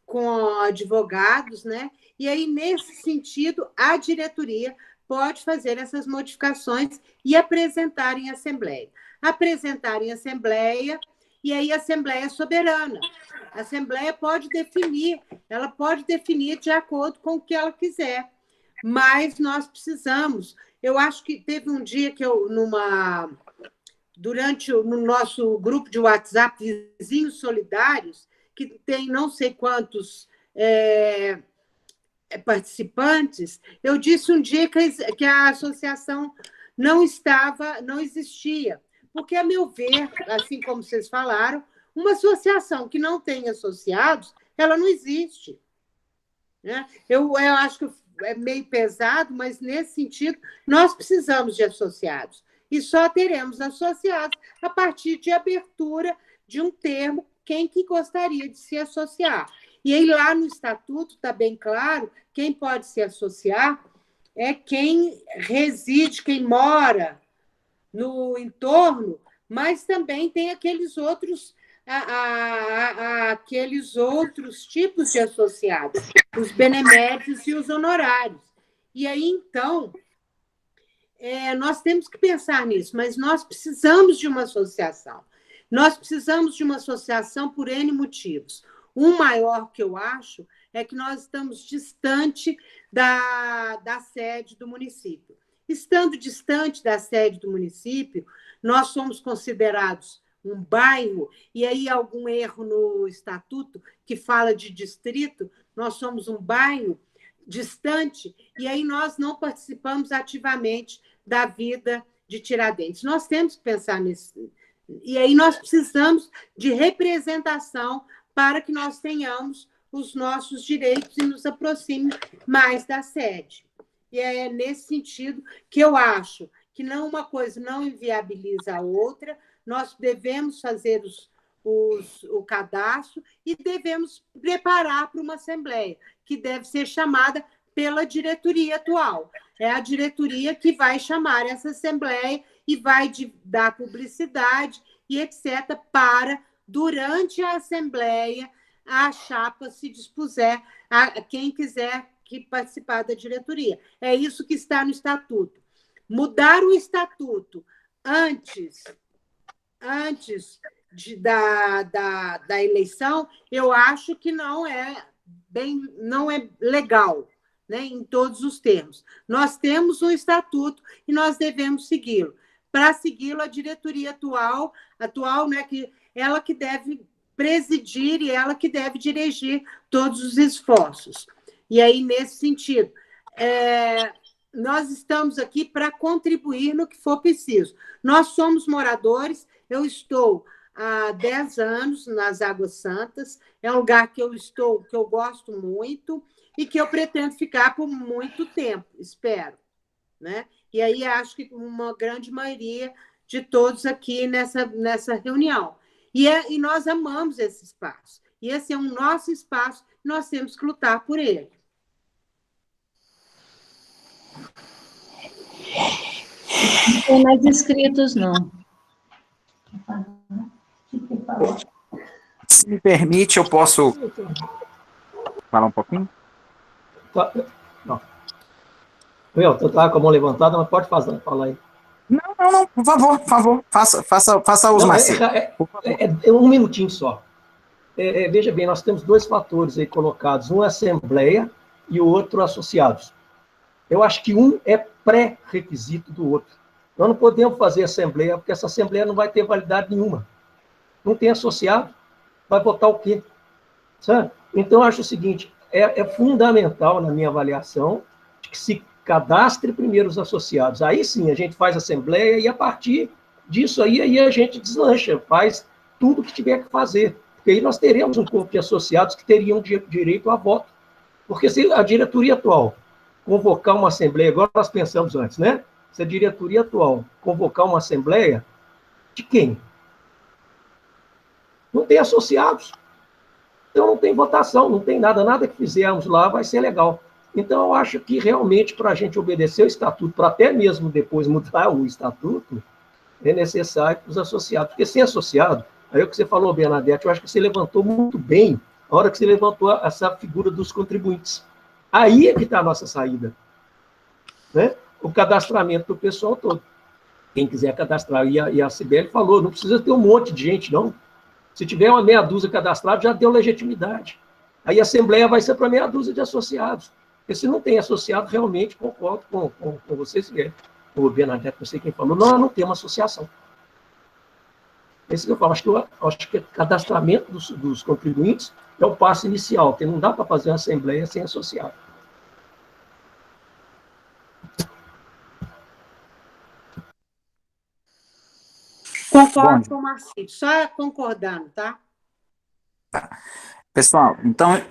com advogados, né? E aí, nesse sentido, a diretoria pode fazer essas modificações e apresentar em assembleia. Apresentar em assembleia, e aí a assembleia é soberana. A assembleia pode definir, ela pode definir de acordo com o que ela quiser, mas nós precisamos. Eu acho que teve um dia que eu, no nosso grupo de WhatsApp, Vizinhos Solidários, que tem não sei quantos participantes, eu disse um dia que a associação não existia, porque, a meu ver, assim como vocês falaram, uma associação que não tem associados, ela não existe. Né? Eu acho que é meio pesado, mas, nesse sentido, nós precisamos de associados. E só teremos associados a partir de abertura de um termo, quem que gostaria de se associar. E aí, lá no Estatuto, está bem claro, quem pode se associar é quem reside, quem mora no entorno, mas também tem aqueles outros tipos de associados, os beneméritos e os honorários. E aí, então, nós temos que pensar nisso, mas nós precisamos de uma associação. Nós precisamos de uma associação por N motivos. Um maior que eu acho é que nós estamos distante da sede do município. Estando distante da sede do município, nós somos considerados um bairro, e aí algum erro no estatuto que fala de distrito, nós somos um bairro distante, e aí nós não participamos ativamente da vida de Tiradentes. Nós temos que pensar nisso. E aí nós precisamos de representação para que nós tenhamos os nossos direitos e nos aproxime mais da sede. E é nesse sentido que eu acho que uma coisa não inviabiliza a outra, nós devemos fazer o cadastro e devemos preparar para uma assembleia, que deve ser chamada pela diretoria atual. É a diretoria que vai chamar essa assembleia e vai dar publicidade e etc. para, durante a assembleia, a chapa se dispuser a quem quiser participar da diretoria. É isso que está no estatuto. Mudar o estatuto antes da eleição, eu acho que não é legal, né, em todos os termos. Nós temos um estatuto e nós devemos segui-lo. Para segui-lo, a diretoria atual, né, ela que deve presidir e ela que deve dirigir todos os esforços. E aí, nesse sentido, nós estamos aqui para contribuir no que for preciso. Nós somos moradores, eu estou há 10 anos nas Águas Santas, é um lugar que eu gosto muito e que eu pretendo ficar por muito tempo, espero. Né? E aí acho que uma grande maioria de todos aqui nessa reunião. E nós amamos esse espaço. E esse é um nosso espaço, nós temos que lutar por ele. Não tem mais inscritos, não. Se me permite, eu posso falar um pouquinho? Tá, não. Eu estava com a mão levantada, mas pode falar aí. Não, por favor, faça os Marcelo. É um minutinho só. Veja bem, nós temos dois fatores aí colocados, um é assembleia e o outro associados. Eu acho que um é pré-requisito do outro. Nós não podemos fazer assembleia, porque essa assembleia não vai ter validade nenhuma. Não tem associado, vai votar o quê? Sabe? Então, eu acho o seguinte, é fundamental, na minha avaliação, que se cadastre primeiro os associados. Aí sim, a gente faz assembleia e, a partir disso aí a gente deslancha, faz tudo que tiver que fazer. Porque aí nós teremos um corpo de associados que teriam direito a voto. Porque se a diretoria atual convocar uma assembleia, agora nós pensamos antes, né? Se a diretoria atual convocar uma assembleia, de quem? Não tem associados. Então não tem votação, não tem nada que fizermos lá vai ser legal. Então eu acho que realmente para a gente obedecer o estatuto, para até mesmo depois mudar o estatuto, é necessário os associados. Porque sem associado, aí o que você falou, Bernadette, eu acho que você levantou muito bem a hora que você levantou essa figura dos contribuintes. Aí é que está a nossa saída. Né? O cadastramento do pessoal todo. Quem quiser cadastrar. E a Cibele falou, não precisa ter um monte de gente, não. Se tiver uma meia dúzia cadastrada, já deu legitimidade. Aí a Assembleia vai ser para meia dúzia de associados. Porque se não tem associado, realmente, concordo com vocês, o Bernadette, não sei quem falou, não tem uma associação. É isso que eu falo. Acho que o cadastramento dos contribuintes é o passo inicial, porque não dá para fazer uma Assembleia sem associado. Concordo com o Marcelo, só concordando, tá? Pessoal, então,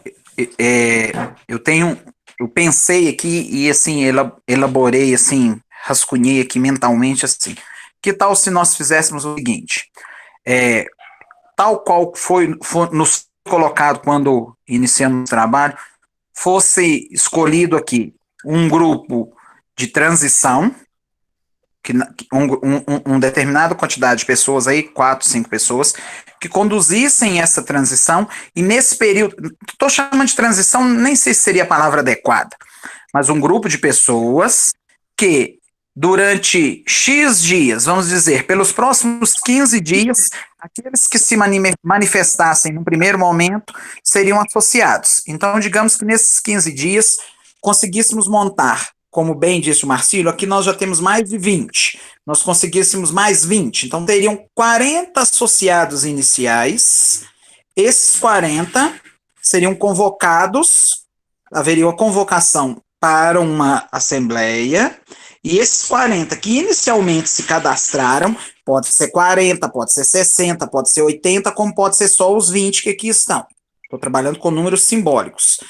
eu pensei aqui e, assim, elaborei, assim, rascunhei aqui mentalmente, assim, que tal se nós fizéssemos o seguinte, tal qual foi nos colocado quando iniciamos o trabalho, fosse escolhido aqui um grupo de transição, uma determinada quantidade de pessoas aí, 4, 5 pessoas, que conduzissem essa transição, e nesse período, estou chamando de transição, nem sei se seria a palavra adequada, mas um grupo de pessoas que, durante X dias, vamos dizer, pelos próximos 15 dias, aqueles que se manifestassem no primeiro momento seriam associados. Então, digamos que nesses 15 dias, conseguíssemos montar, como bem disse o Marcílio, aqui nós já temos mais de 20, nós conseguíssemos mais 20, então teriam 40 associados iniciais, esses 40 seriam convocados, haveria uma convocação para uma assembleia, e esses 40 que inicialmente se cadastraram, pode ser 40, pode ser 60, pode ser 80, como pode ser só os 20 que aqui estão. Estou trabalhando com números simbólicos.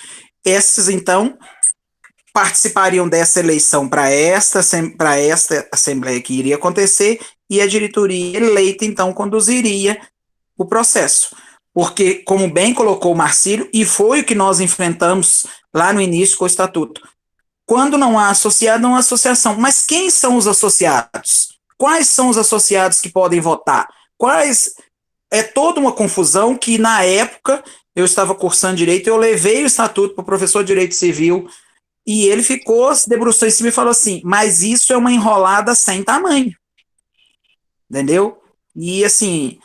Esses, então, participariam dessa eleição para esta assembleia que iria acontecer, e a diretoria eleita, então, conduziria o processo. Porque, como bem colocou o Marcílio, e foi o que nós enfrentamos lá no início com o estatuto, quando não há associado, não há associação. Mas quem são os associados? Quais são os associados que podem votar? É toda uma confusão que, na época, eu estava cursando Direito, eu levei o estatuto para o professor de Direito Civil, e ele se debruçou em cima e falou assim, mas isso é uma enrolada sem tamanho. Entendeu? E, assim,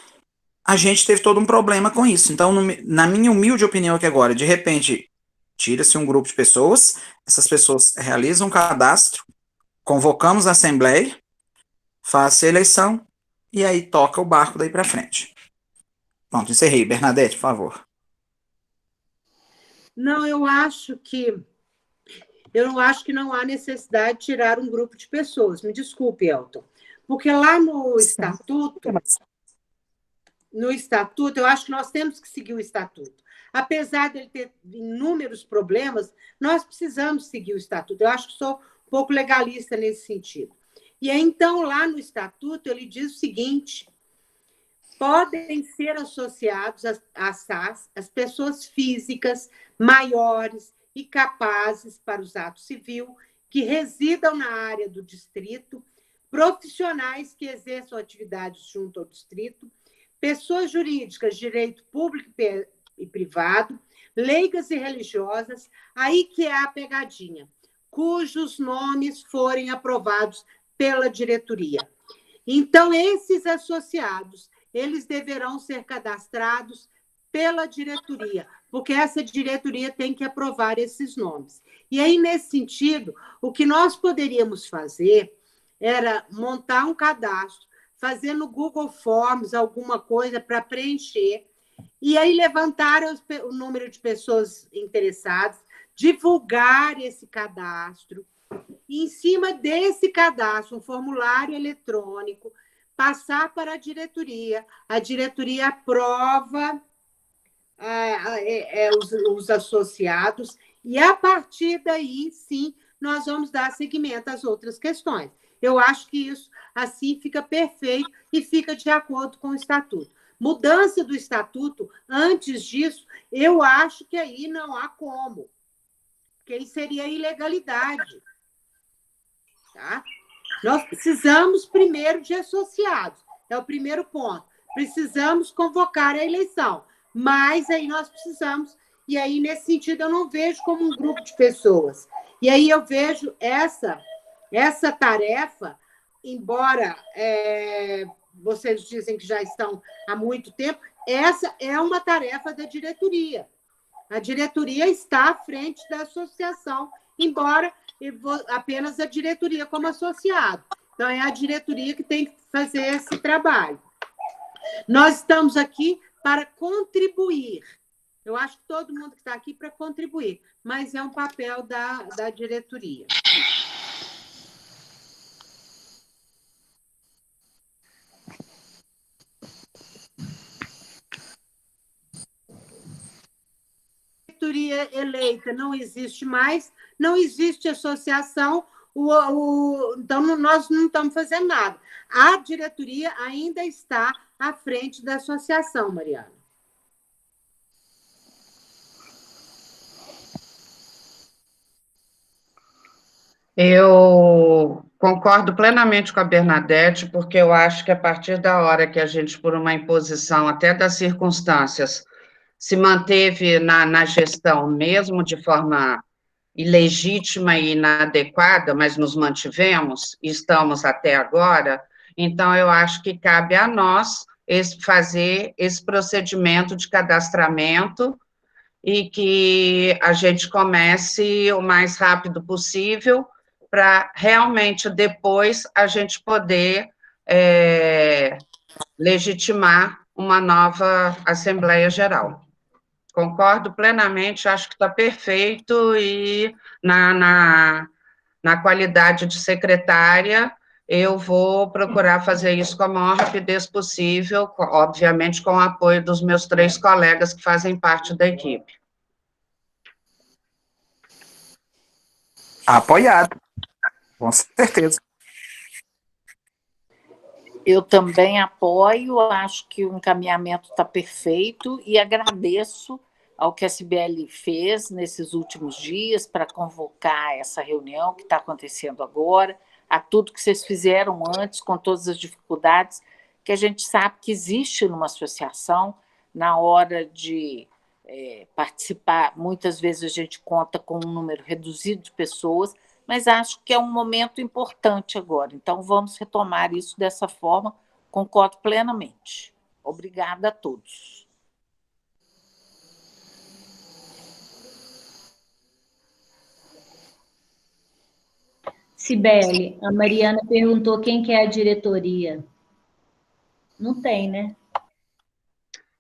a gente teve todo um problema com isso. Então, na minha humilde opinião aqui agora, de repente, tira-se um grupo de pessoas, essas pessoas realizam um cadastro, convocamos a assembleia, faz a eleição, e aí toca o barco daí para frente. Pronto, encerrei. Bernadette, por favor. Não, eu acho que não há necessidade de tirar um grupo de pessoas. Me desculpe, Elton. Porque lá no estatuto, eu acho que nós temos que seguir o estatuto. Apesar dele ter inúmeros problemas, nós precisamos seguir o estatuto. Eu acho que sou um pouco legalista nesse sentido. E aí, então, lá no estatuto, ele diz o seguinte: podem ser associados à SAS as pessoas físicas maiores e capazes para os atos civil que residam na área do distrito, profissionais que exerçam atividades junto ao distrito, pessoas jurídicas de direito público e privado, leigas e religiosas, aí que é a pegadinha, cujos nomes forem aprovados pela diretoria. Então, esses associados, eles deverão ser cadastrados pela diretoria, porque essa diretoria tem que aprovar esses nomes. E aí, nesse sentido, o que nós poderíamos fazer era montar um cadastro, fazer no Google Forms alguma coisa para preencher, e aí levantar o número de pessoas interessadas, divulgar esse cadastro, e em cima desse cadastro, um formulário eletrônico, passar para a diretoria aprova os associados, e a partir daí, sim, nós vamos dar seguimento às outras questões. Eu acho que isso, assim, fica perfeito e fica de acordo com o estatuto. Mudança do estatuto, antes disso, eu acho que aí não há como, porque aí seria ilegalidade. Tá? Nós precisamos primeiro de associados, é o primeiro ponto. Precisamos convocar a eleição, mas aí nós precisamos, e aí, nesse sentido, eu não vejo como um grupo de pessoas. E aí eu vejo essa tarefa, embora vocês dizem que já estão há muito tempo, essa é uma tarefa da diretoria. A diretoria está à frente da associação, embora apenas a diretoria como associado. Então, é a diretoria que tem que fazer esse trabalho. Nós estamos aqui para contribuir. Eu acho que todo mundo que está aqui para contribuir, mas é um papel da diretoria. Diretoria eleita não existe mais, não existe associação, então nós não estamos fazendo nada. A diretoria ainda está à frente da associação, Mariana. Eu concordo plenamente com a Bernadette, porque eu acho que a partir da hora que a gente, por uma imposição até das circunstâncias, se manteve na gestão, mesmo de forma ilegítima e inadequada, mas nos mantivemos, e estamos até agora, então eu acho que cabe a nós fazer esse procedimento de cadastramento e que a gente comece o mais rápido possível para realmente depois a gente poder legitimar uma nova Assembleia Geral. Concordo plenamente, acho que está perfeito, e na qualidade de secretária, eu vou procurar fazer isso com a maior rapidez possível, obviamente com o apoio dos meus 3 colegas que fazem parte da equipe. Apoiado, com certeza. Eu também apoio, acho que o encaminhamento está perfeito e agradeço ao que a Cibele fez nesses últimos dias para convocar essa reunião que está acontecendo agora, a tudo que vocês fizeram antes, com todas as dificuldades que a gente sabe que existe numa associação. Na hora de participar, muitas vezes a gente conta com um número reduzido de pessoas, mas acho que é um momento importante agora. Então, vamos retomar isso dessa forma, concordo plenamente. Obrigada a todos. Cibele, a Mariana perguntou quem que é a diretoria. Não tem, né?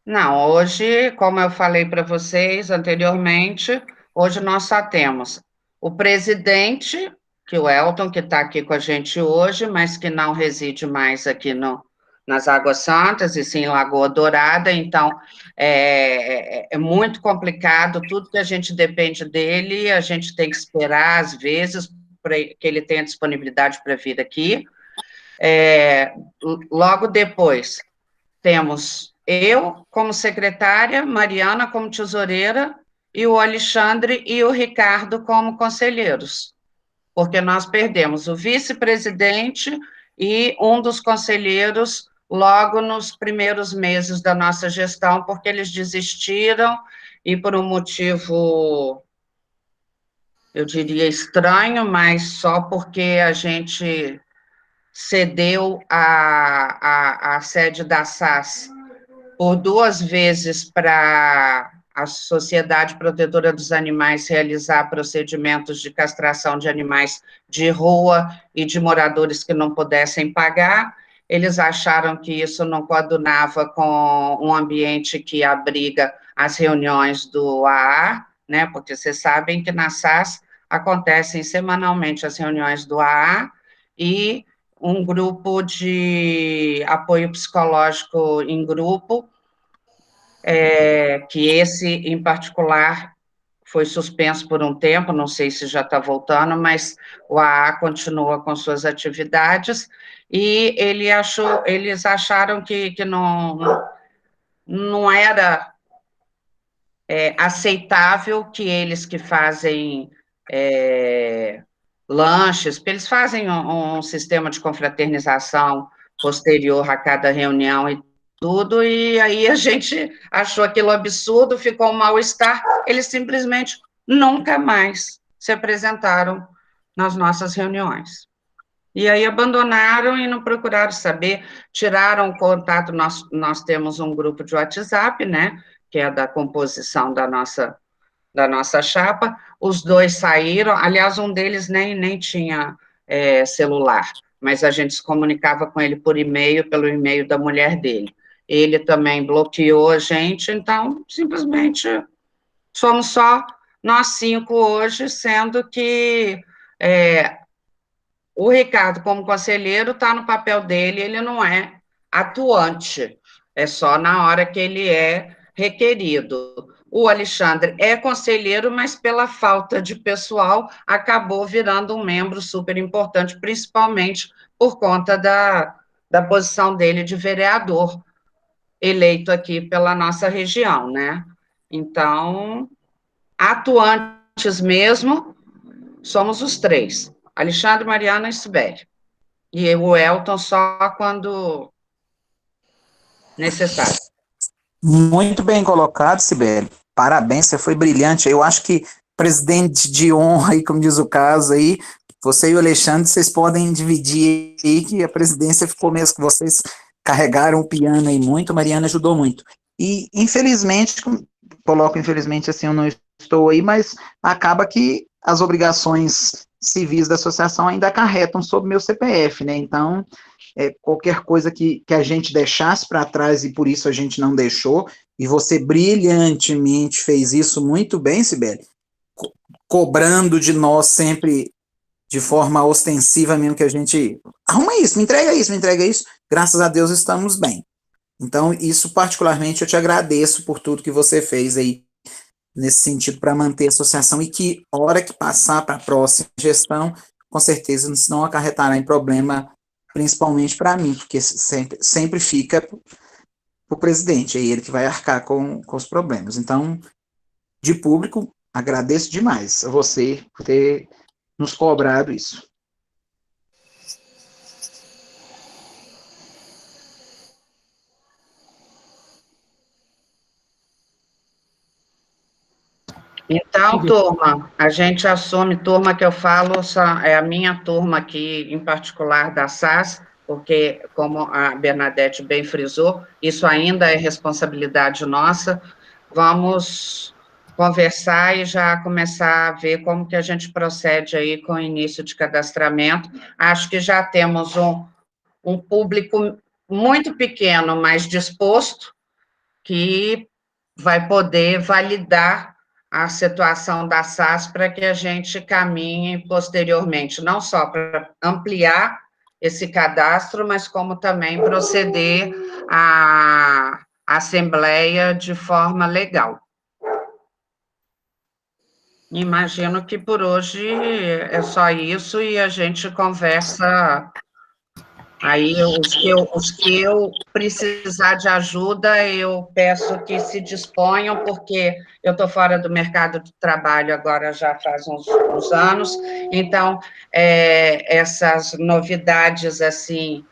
Não, hoje, como eu falei para vocês anteriormente, hoje nós só temos o presidente, que é o Elton, que está aqui com a gente hoje, mas que não reside mais aqui nas Águas Santas, e sim em Lagoa Dourada, então é muito complicado, tudo que a gente depende dele, a gente tem que esperar, às vezes, que ele tenha disponibilidade para vir aqui. Logo depois, temos eu como secretária, Mariana como tesoureira, e o Alexandre e o Ricardo como conselheiros, porque nós perdemos o vice-presidente e um dos conselheiros logo nos primeiros meses da nossa gestão, porque eles desistiram, e por um motivo, eu diria estranho, mas só porque a gente cedeu a sede da SAS por 2 vezes para a Sociedade Protetora dos Animais realizar procedimentos de castração de animais de rua e de moradores que não pudessem pagar. Eles acharam que isso não coadunava com um ambiente que abriga as reuniões do AA, né, porque vocês sabem que na SAS acontecem semanalmente as reuniões do AA e um grupo de apoio psicológico em grupo, que esse, em particular, foi suspenso por um tempo, não sei se já está voltando, mas o AA continua com suas atividades, e eles acharam que não era aceitável que eles que fazem lanches, porque eles fazem um sistema de confraternização posterior a cada reunião e tudo, e aí a gente achou aquilo absurdo, ficou um mal-estar, eles simplesmente nunca mais se apresentaram nas nossas reuniões. E aí abandonaram e não procuraram saber, tiraram o contato, nós temos um grupo de WhatsApp, né, que é da composição da nossa chapa, os 2 saíram, aliás, um deles nem tinha celular, mas a gente se comunicava com ele por e-mail, pelo e-mail da mulher dele. Ele também bloqueou a gente, então, simplesmente, somos só nós 5 hoje, sendo que o Ricardo, como conselheiro, está no papel dele, ele não é atuante, é só na hora que ele é requerido. O Alexandre é conselheiro, mas pela falta de pessoal, acabou virando um membro super importante, principalmente por conta da posição dele de vereador, eleito aqui pela nossa região, né? Então, atuantes mesmo, somos os 3, Alexandre, Mariana e Sibeli. E o Elton só quando necessário. Muito bem colocado, Sibeli. Parabéns, você foi brilhante. Eu acho que presidente de honra, aí, como diz o caso aí, você e o Alexandre, vocês podem dividir aí, que a presidência ficou mesmo, que vocês carregaram o piano aí muito, Mariana ajudou muito. E, infelizmente, coloco infelizmente assim, eu não estou aí, mas acaba que as obrigações civis da associação ainda acarretam sobre meu CPF, né? Então, qualquer coisa que a gente deixasse para trás e por isso a gente não deixou, e você brilhantemente fez isso muito bem, Sibeli, cobrando de nós sempre de forma ostensiva mesmo, que a gente arruma isso, me entrega isso, graças a Deus estamos bem. Então, isso particularmente eu te agradeço por tudo que você fez aí nesse sentido para manter a associação e que, hora que passar para a próxima gestão, com certeza não acarretará em problema, principalmente para mim, porque sempre fica para o presidente, é ele que vai arcar com os problemas. Então, de público, agradeço demais a você por ter nos cobrado isso. Então, turma, a gente assume, turma que eu falo, é a minha turma aqui, em particular da SAS, porque, como a Bernadette bem frisou, isso ainda é responsabilidade nossa. Vamos conversar e já começar a ver como que a gente procede aí com o início de cadastramento. Acho que já temos um público muito pequeno, mas disposto, que vai poder validar a situação da SAS para que a gente caminhe posteriormente, não só para ampliar esse cadastro, mas como também proceder à assembleia de forma legal. Imagino que por hoje é só isso e a gente conversa. Aí, os que eu precisar de ajuda, eu peço que se disponham, porque eu estou fora do mercado de trabalho agora já faz uns anos, então, essas novidades, assim,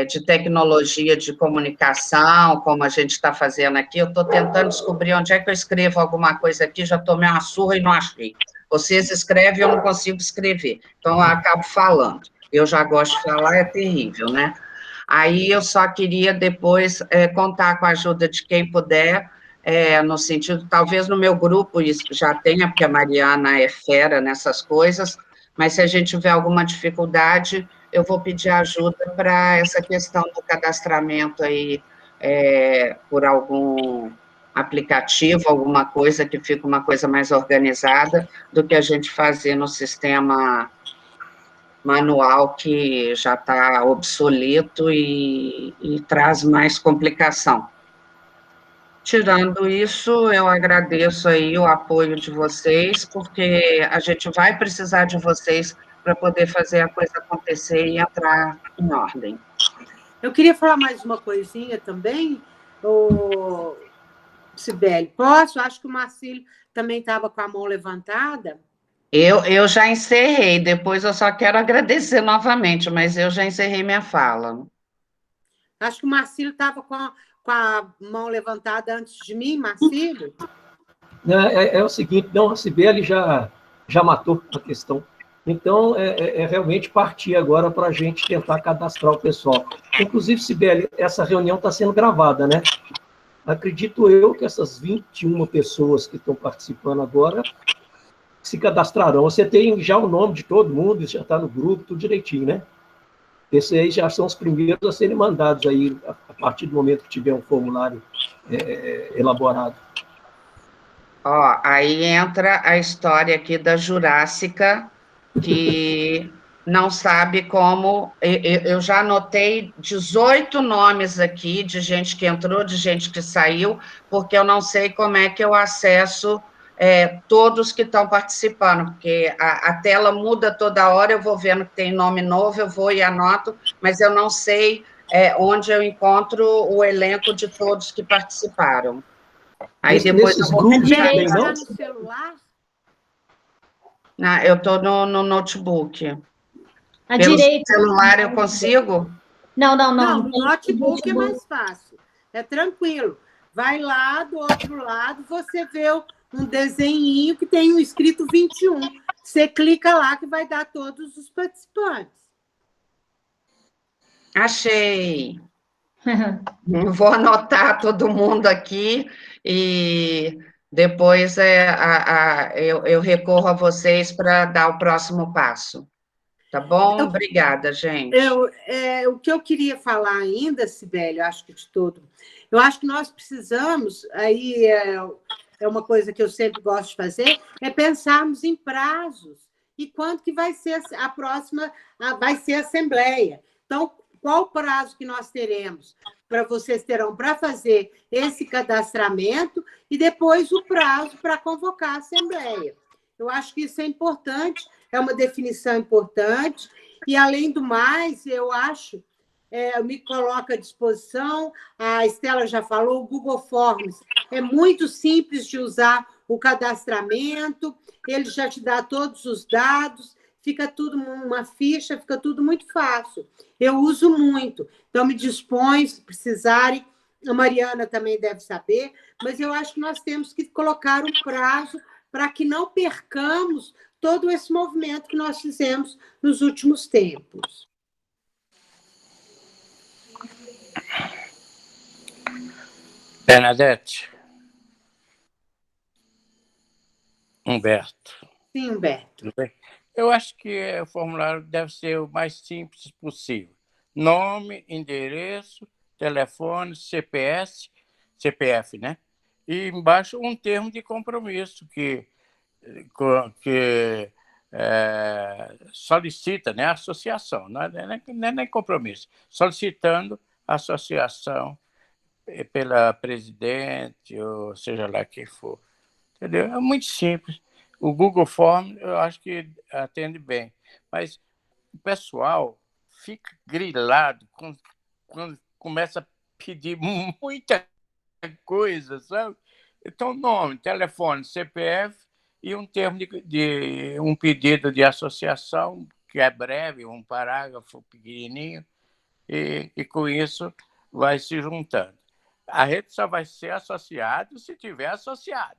de tecnologia de comunicação, como a gente está fazendo aqui, eu estou tentando descobrir onde é que eu escrevo alguma coisa aqui, já tomei uma surra e não achei. Vocês escrevem, eu não consigo escrever, então eu acabo falando. Eu já gosto de falar, é terrível, né? Aí eu só queria depois contar com a ajuda de quem puder, no sentido, talvez no meu grupo isso já tenha, porque a Mariana é fera nessas coisas, mas se a gente tiver alguma dificuldade, eu vou pedir ajuda para essa questão do cadastramento aí, por algum aplicativo, alguma coisa que fique uma coisa mais organizada do que a gente fazer no sistema manual que já está obsoleto e traz mais complicação. Tirando isso, eu agradeço aí o apoio de vocês, porque a gente vai precisar de vocês para poder fazer a coisa acontecer e entrar em ordem. Eu queria falar mais uma coisinha também, Cibele. Posso? Acho que o Marcílio também estava com a mão levantada. Eu já encerrei, depois eu só quero agradecer novamente, mas eu já encerrei minha fala. Acho que o Marcílio estava com a mão levantada antes de mim, Marcílio. É o seguinte, não, a Cibele já matou a questão. Então, realmente partir agora para a gente tentar cadastrar o pessoal. Inclusive, Cibele, essa reunião está sendo gravada, né? Acredito eu que essas 21 pessoas que estão participando agora se cadastrarão. Você tem já o nome de todo mundo, já está no grupo, tudo direitinho, né? Esses aí já são os primeiros a serem mandados aí, a partir do momento que tiver um formulário elaborado. Ó, aí entra a história aqui da Jurássica, que não sabe como... Eu já anotei 18 nomes aqui de gente que entrou, de gente que saiu, porque eu não sei como é que eu acesso todos que estão participando, porque a tela muda toda hora, eu vou vendo que tem nome novo, eu vou e anoto, mas eu não sei onde eu encontro o elenco de todos que participaram. Aí depois nesses grupos também, não? No celular? Eu estou no notebook. À Pelo direita. celular eu consigo? Não. Não, no notebook é mais fácil. É tranquilo. Vai lá, do outro lado, você vê um desenhinho que tem um escrito 21. Você clica lá que vai dar todos os participantes. Achei. Vou anotar todo mundo aqui e depois eu recorro a vocês para dar o próximo passo. Tá bom? Obrigada, gente. O que eu queria falar ainda, Cibele, eu acho que de todo, eu acho que nós precisamos, aí é uma coisa que eu sempre gosto de fazer, é pensarmos em prazos e quando que vai ser a próxima, vai ser a Assembleia. Então, qual o prazo que nós teremos vocês terão para fazer esse cadastramento e depois o prazo para convocar a Assembleia. Eu acho que isso é importante, é uma definição importante, e, além do mais, eu acho, eu me coloco à disposição, a Estela já falou, o Google Forms é muito simples de usar o cadastramento, ele já te dá todos os dados, fica tudo uma ficha, fica tudo muito fácil. Eu uso muito, então me disponho, se precisarem, a Mariana também deve saber, mas eu acho que nós temos que colocar um prazo para que não percamos todo esse movimento que nós fizemos nos últimos tempos. Bernadette. Humberto. Sim, Humberto. Tudo bem? Eu acho que o formulário deve ser o mais simples possível. Nome, endereço, telefone, CPF, né? E embaixo um termo de compromisso que solicita, né, a associação, não é nem compromisso, solicitando a associação pela presidente, ou seja lá quem for. Entendeu? É muito simples. O Google Form, eu acho que atende bem. Mas o pessoal fica grilado quando começa a pedir muita coisa, sabe? Então, nome, telefone, CPF e um termo de um pedido de associação, que é breve, um parágrafo pequenininho, e com isso vai se juntando. A rede só vai ser associado se tiver associado,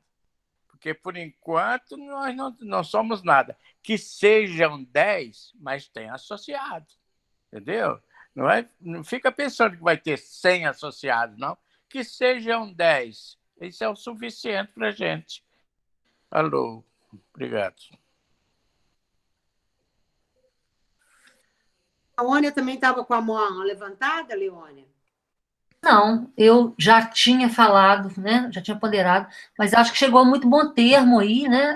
porque, por enquanto, nós não somos nada. Que sejam 10, mas tem associado, entendeu? Não fica pensando que vai ter 100 associados, não. Que sejam 10. Isso é o suficiente para a gente. Alô, obrigado. A Leônia também estava com a mão levantada, Leônia? Não, eu já tinha falado, né? Já tinha ponderado, mas acho que chegou a muito bom termo aí, né?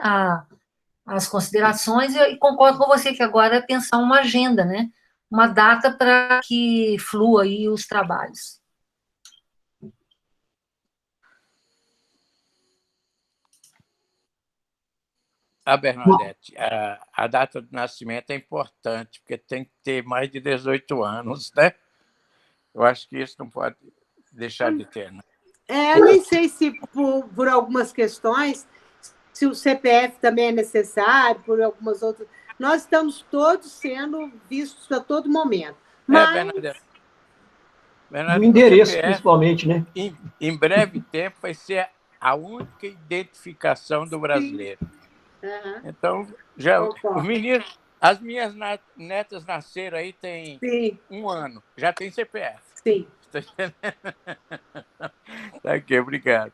As considerações, e concordo com você que agora é pensar uma agenda, né? Uma data para que flua aí os trabalhos. Bernadette, a data de nascimento é importante, porque tem que ter mais de 18 anos, né? Eu acho que isso não pode deixar de ter, né? Nem sei se por algumas questões, se o CPF também é necessário, por algumas outras. Nós estamos todos sendo vistos a todo momento. Mas... Bernadette, o endereço, CPF, principalmente, né? Em breve tempo vai ser a única identificação do brasileiro. Uhum. Então, os meninos, as minhas netas nasceram aí tem 1 ano, já tem CPF. Sim. Tá aqui, obrigado.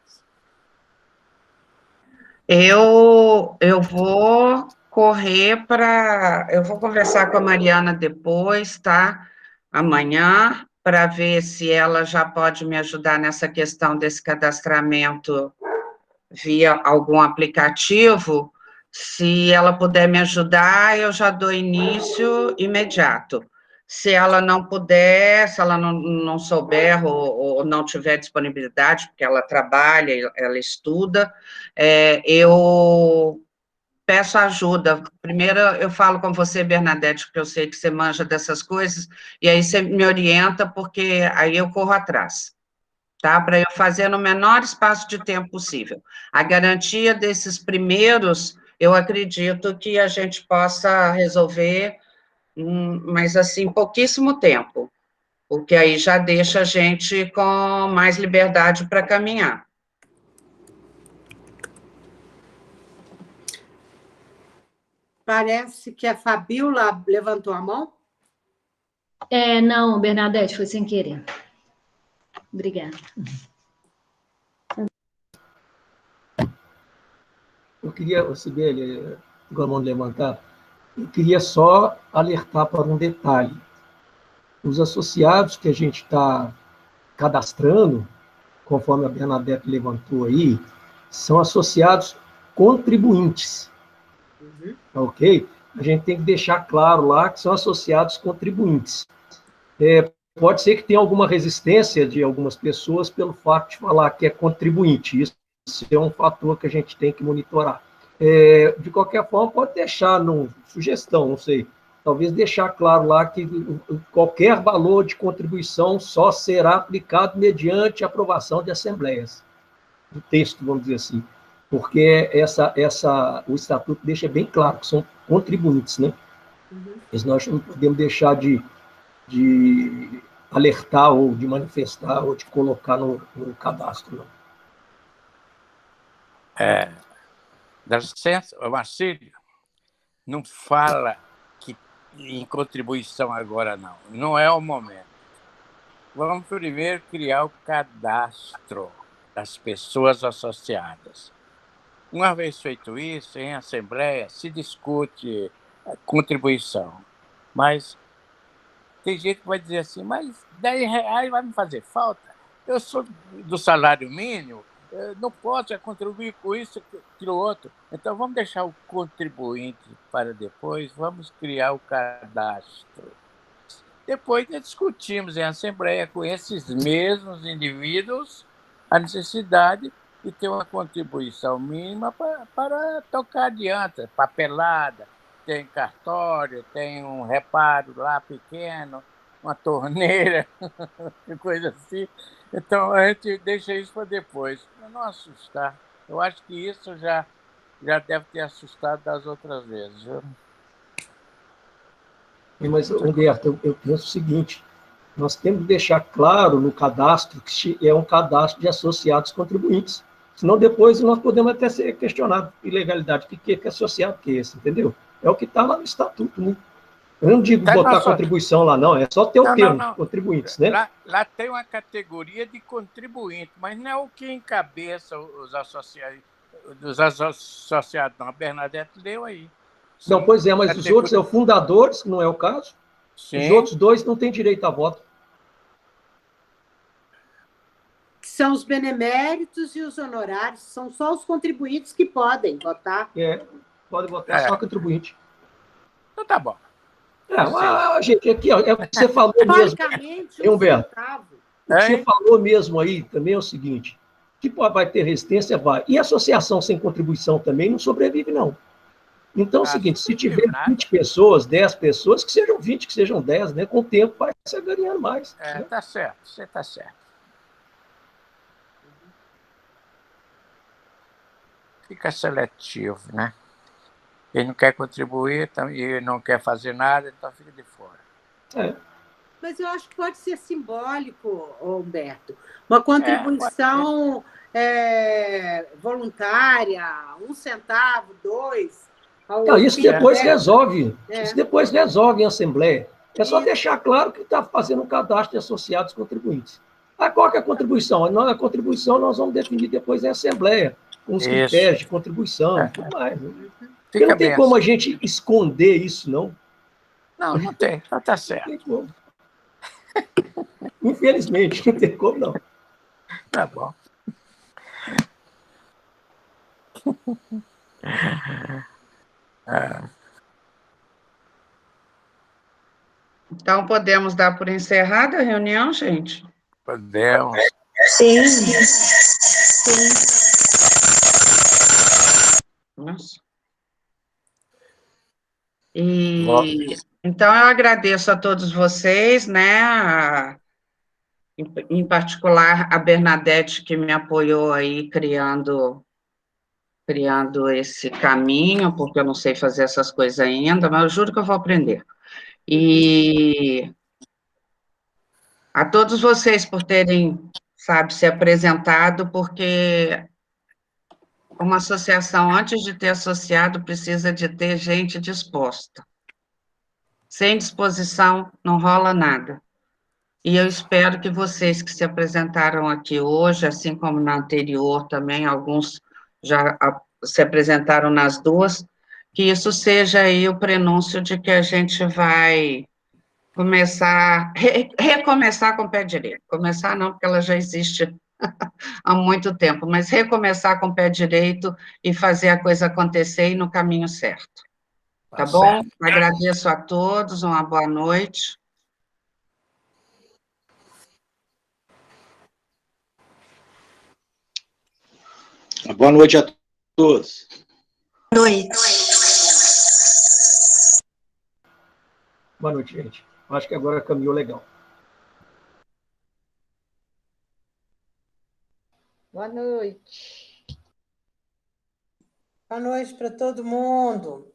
Eu vou correr para... Eu vou conversar com a Mariana depois, tá? Amanhã, para ver se ela já pode me ajudar nessa questão desse cadastramento via algum aplicativo. Se ela puder me ajudar, eu já dou início imediato. Se ela não puder, se ela não souber ou não tiver disponibilidade, porque ela trabalha, ela estuda, eu peço ajuda. Primeiro, eu falo com você, Bernadette, porque eu sei que você manja dessas coisas, e aí você me orienta, porque aí eu corro atrás, tá? Para eu fazer no menor espaço de tempo possível. A garantia desses primeiros, eu acredito que a gente possa resolver, mas assim, pouquíssimo tempo, porque aí já deixa a gente com mais liberdade para caminhar. Parece que a Fabiola levantou a mão. Não, Bernadette, foi sem querer. Obrigada. Eu queria, Sibeli, com a mão levantada, eu queria só alertar para um detalhe. Os associados que a gente está cadastrando, conforme a Bernadette levantou aí, são associados contribuintes. Uhum. Ok? A gente tem que deixar claro lá que são associados contribuintes. Pode ser que tenha alguma resistência de algumas pessoas pelo fato de falar que é contribuinte. Isso é um fator que a gente tem que monitorar. De qualquer forma, pode deixar, sugestão, não sei, talvez deixar claro lá que qualquer valor de contribuição só será aplicado mediante aprovação de assembleias. Do texto, vamos dizer assim. Porque o estatuto deixa bem claro que são contribuintes, né? Uhum. Mas nós não podemos deixar de alertar ou de manifestar ou de colocar no cadastro, não. Dá licença, Marcílio, não fala em contribuição agora, não. Não é o momento. Vamos primeiro criar o cadastro das pessoas associadas. Uma vez feito isso, em assembleia, se discute a contribuição. Mas tem gente que vai dizer assim, mas R$10 vai me fazer falta? Eu sou do salário mínimo, não posso contribuir com isso, aquilo outro. Então, vamos deixar o contribuinte para depois, vamos criar o cadastro. Depois, discutimos em assembleia com esses mesmos indivíduos a necessidade e ter uma contribuição mínima para tocar adiante. Papelada, tem cartório, tem um reparo lá pequeno, uma torneira, coisa assim. Então, a gente deixa isso para depois, para não assustar. Eu acho que isso já deve ter assustado das outras vezes. Viu? Mas, Humberto, eu penso o seguinte, nós temos que deixar claro no cadastro que é um cadastro de associados contribuintes. Senão depois nós podemos até ser questionados por ilegalidade. O que é associado que é esse, entendeu? É o que está lá no estatuto, né? Eu não digo botar contribuição lá, não. É só ter o termo, contribuintes, né? Lá tem uma categoria de contribuinte, mas não é o que encabeça os associados, não. A Bernadette leu aí. Não, pois é, mas os outros são fundadores, que não é o caso. Sim. Os outros dois não têm direito a voto. São os beneméritos e os honorários, são só os contribuintes que podem votar. Pode votar só contribuinte. Então tá bom. Gente, aqui, ó, é o que você falou mesmo. Humberto, o que você falou mesmo aí também é o seguinte, que vai ter resistência, vai. E associação sem contribuição também não sobrevive, não. Então é o seguinte, se tiver 20 pessoas, 10 pessoas, que sejam 20, que sejam 10, né? Com o tempo vai se ganhando mais. Né? Tá certo, você tá certo. Fica seletivo, né? Ele não quer contribuir e não quer fazer nada, então fica de fora. Mas eu acho que pode ser simbólico, Humberto. Uma contribuição voluntária, 1 centavo, 2. Isso depois resolve. Isso depois resolve em assembleia. É só deixar claro que está fazendo um cadastro de associados contribuintes. Qual que é a contribuição? A contribuição nós vamos definir depois em assembleia, com os critérios de contribuição e tudo mais. Né? Porque não tem como a gente esconder isso, não. Não tem. Tá certo. Não tem como. Infelizmente, não tem como, não. Tá bom. Então, podemos dar por encerrada a reunião, gente? Podemos. Sim. Nossa. Então, eu agradeço a todos vocês, né? Em particular, a Bernadette, que me apoiou aí criando esse caminho, porque eu não sei fazer essas coisas ainda, mas eu juro que eu vou aprender. E a todos vocês por terem, se apresentado, porque uma associação, antes de ter associado, precisa de ter gente disposta. Sem disposição, não rola nada. E eu espero que vocês que se apresentaram aqui hoje, assim como na anterior também, alguns já se apresentaram nas duas, que isso seja aí o prenúncio de que a gente vai recomeçar com o pé direito. Começar não, porque ela já existe há muito tempo, mas recomeçar com o pé direito e fazer a coisa acontecer e no caminho certo. Tá bom? Agradeço a todos, uma boa noite. Boa noite a todos. Boa noite. Boa noite, gente. Acho que agora caminhou legal. Boa noite. Boa noite para todo mundo.